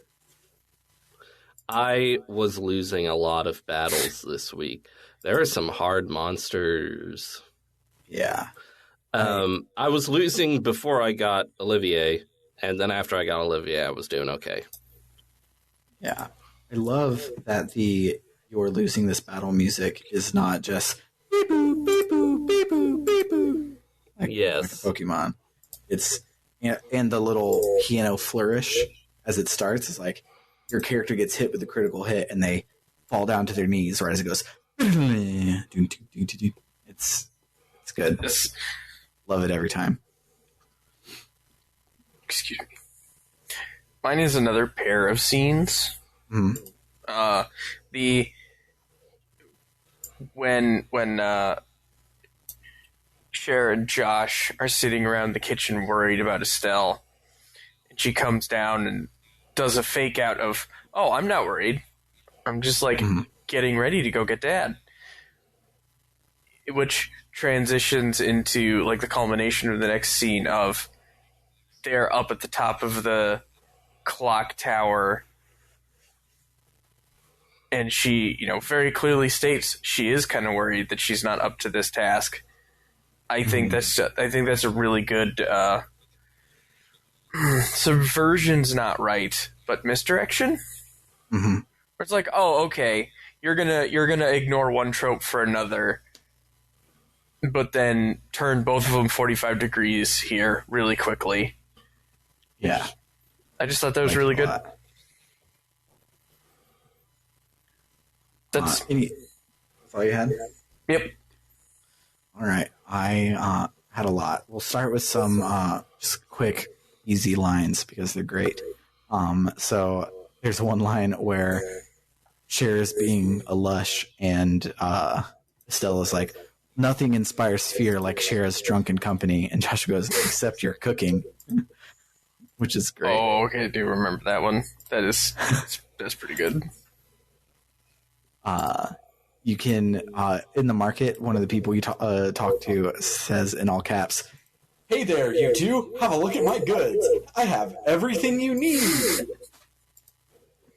Speaker 2: I was losing a lot of battles this week. There are some hard monsters.
Speaker 1: Yeah.
Speaker 2: I was losing before I got Olivier, and then after I got Olivier, I was doing okay.
Speaker 1: Yeah. I love that the "You're Losing This Battle" music is not just beep boop, beep boop, beep boop, beep boop. Like a Pokemon. It's, and the little piano flourish as it starts is like your character gets hit with a critical hit and they fall down to their knees right as it goes. It's good. Love it every time.
Speaker 3: Excuse me. Mine is another pair of scenes.
Speaker 1: Mm.
Speaker 3: When Cher and Josh are sitting around the kitchen worried about Estelle. And she comes down and does a fake out of, oh, I'm not worried. I'm just like getting ready to go get Dad. Which transitions into like the culmination of the next scene of they're up at the top of the clock tower, and she, very clearly states she is kind of worried that she's not up to this task. I think that's a really good subversion's not right, but misdirection.
Speaker 1: Mm-hmm.
Speaker 3: Where it's like, oh, okay, you're gonna ignore one trope for another, but then turn both of them 45 degrees here really quickly.
Speaker 1: Yeah.
Speaker 3: I just thought that was really good. That's
Speaker 1: all you had?
Speaker 3: Yep.
Speaker 1: All right. I had a lot. We'll start with some just quick, easy lines because they're great. So there's one line where Cher is being a lush and Estelle is like, nothing inspires fear like Cher's drunken company. And Josh goes, except your cooking, which is great.
Speaker 3: Oh, okay. I do remember that one. That's pretty good.
Speaker 1: You can, in the market, one of the people you talk to says in all caps, "Hey there, you two. Have a look at my goods. I have everything you need."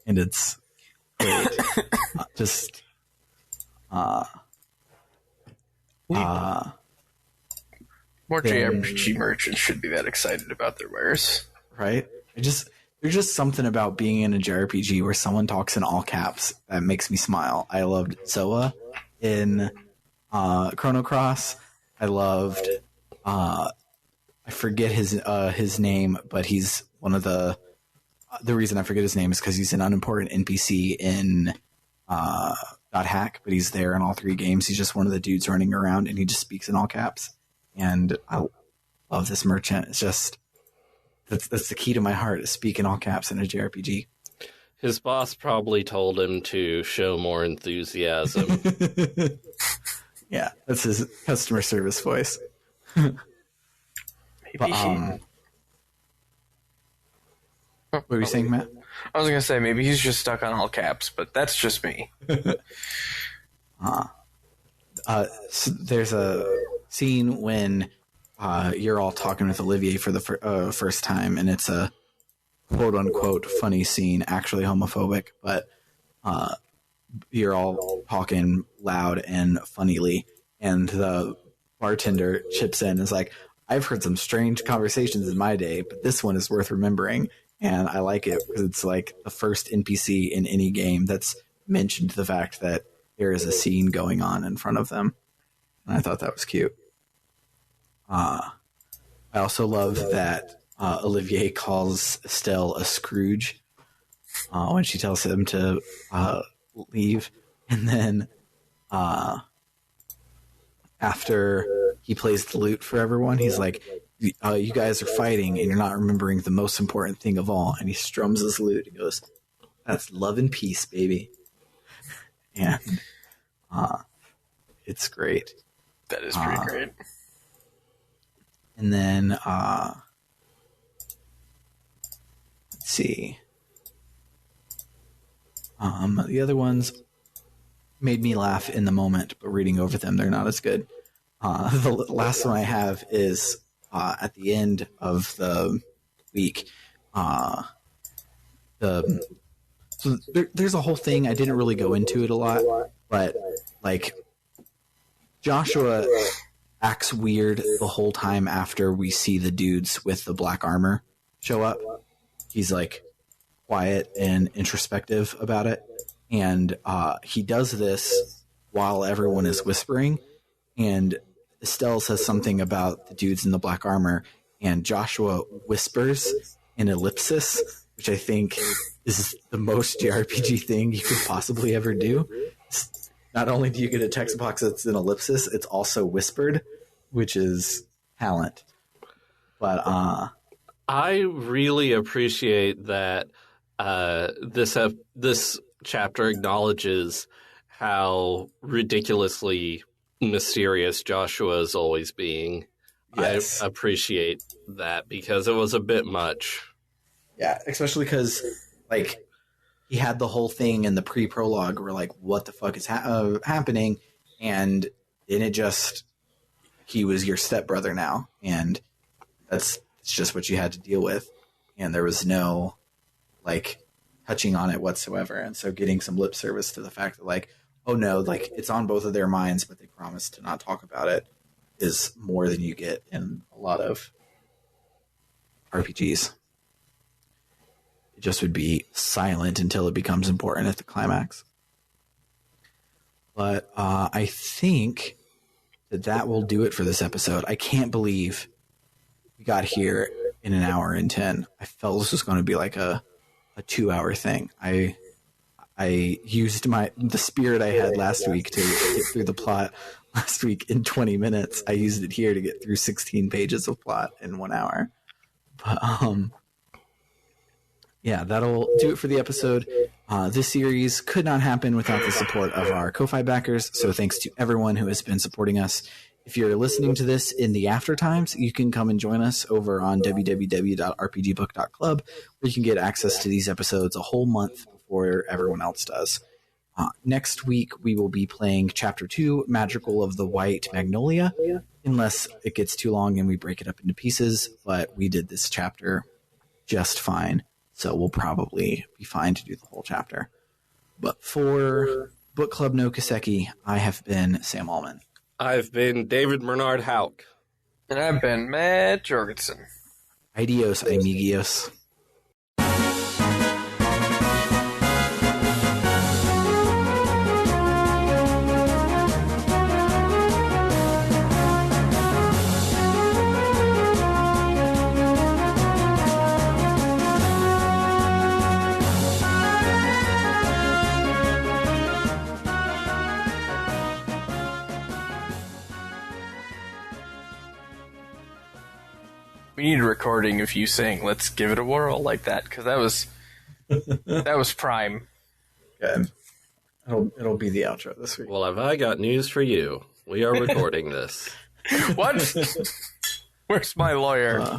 Speaker 1: And it's great.
Speaker 3: More JRPG merchants should be that excited about their wares.
Speaker 1: Right? There's just something about being in a JRPG where someone talks in all caps that makes me smile. I loved Zoa in Chrono Cross. I loved I forget his name, but he's one of the reason I forget his name is because he's an unimportant NPC in .hack, but he's there in all three games. He's just one of the dudes running around, and he just speaks in all caps. And I love this merchant. It's just that's the key to my heart, is speak in all caps in a JRPG.
Speaker 2: His boss probably told him to show more enthusiasm.
Speaker 1: Yeah, that's his customer service voice.
Speaker 3: Maybe
Speaker 1: what were you saying, Matt?
Speaker 3: I was going to say, maybe he's just stuck on all caps, but that's just me.
Speaker 1: So there's a scene when you're all talking with Olivier for the first time, and it's a quote-unquote funny scene, actually homophobic, but you're all talking loud and funnily, and the bartender chips in and is like, "I've heard some strange conversations in my day, but this one is worth remembering." And I like it because it's like the first NPC in any game that's mentioned the fact that there is a scene going on in front of them. And I thought that was cute. I also love that Olivier calls Estelle a Scrooge when she tells him to leave. And then after he plays the lute for everyone, he's like, you guys are fighting and you're not remembering the most important thing of all. And he strums his lute. He goes, "That's love and peace, baby." And it's great.
Speaker 3: That is pretty great.
Speaker 1: And then, let's see. The other ones made me laugh in the moment, but reading over them, they're not as good. The last one I have is at the end of the week. So there's a whole thing. I didn't really go into it a lot, but like Joshua acts weird the whole time after we see the dudes with the black armor show up. He's like quiet and introspective about it. And he does this while everyone is whispering. And Estelle says something about the dudes in the black armor, and Joshua whispers in ellipsis, which I think is the most JRPG thing you could possibly ever do. Not only do you get a text box that's in ellipsis, it's also whispered, which is talent. But
Speaker 2: I really appreciate that this chapter acknowledges how ridiculously mysterious Joshua is always being.
Speaker 1: Yes.
Speaker 2: I appreciate that because it was a bit much.
Speaker 1: Yeah, especially because, like, he had the whole thing in the pre-prologue where, like, what the fuck is happening? And then it just, he was your stepbrother now. And it's just what you had to deal with. And there was no, like, touching on it whatsoever. And so getting some lip service to the fact that, like, oh no, like, it's on both of their minds, but they promised to not talk about it is more than you get in a lot of RPGs. It just would be silent until it becomes important at the climax. But I think that will do it for this episode. I can't believe we got here in an hour and 10. I felt this was going to be like a 2-hour thing. I used the spirit I had last week to get through the plot last week in 20 minutes. I used it here to get through 16 pages of plot in 1 hour. But yeah, that'll do it for the episode. This series could not happen without the support of our Ko-Fi backers, so thanks to everyone who has been supporting us. If you're listening to this in the after times, you can come and join us over on www.rpgbook.club, where you can get access to these episodes a whole month before everyone else does. Next week, we will be playing Chapter 2, Magical of the White Magnolia, unless it gets too long and we break it up into pieces, but we did this chapter just fine. So we'll probably be fine to do the whole chapter. But for Book Club no Kiseki, I have been Sam Allman.
Speaker 2: I've been David Bernard Houck.
Speaker 3: And I've been Matt Jorgensen.
Speaker 1: Adios, amigos.
Speaker 3: We need a recording of you saying "Let's give it a whirl" like that, because that was prime.
Speaker 1: Good. It'll be the outro this week.
Speaker 2: Well, have I got news for you? We are recording this.
Speaker 3: What? Where's my lawyer?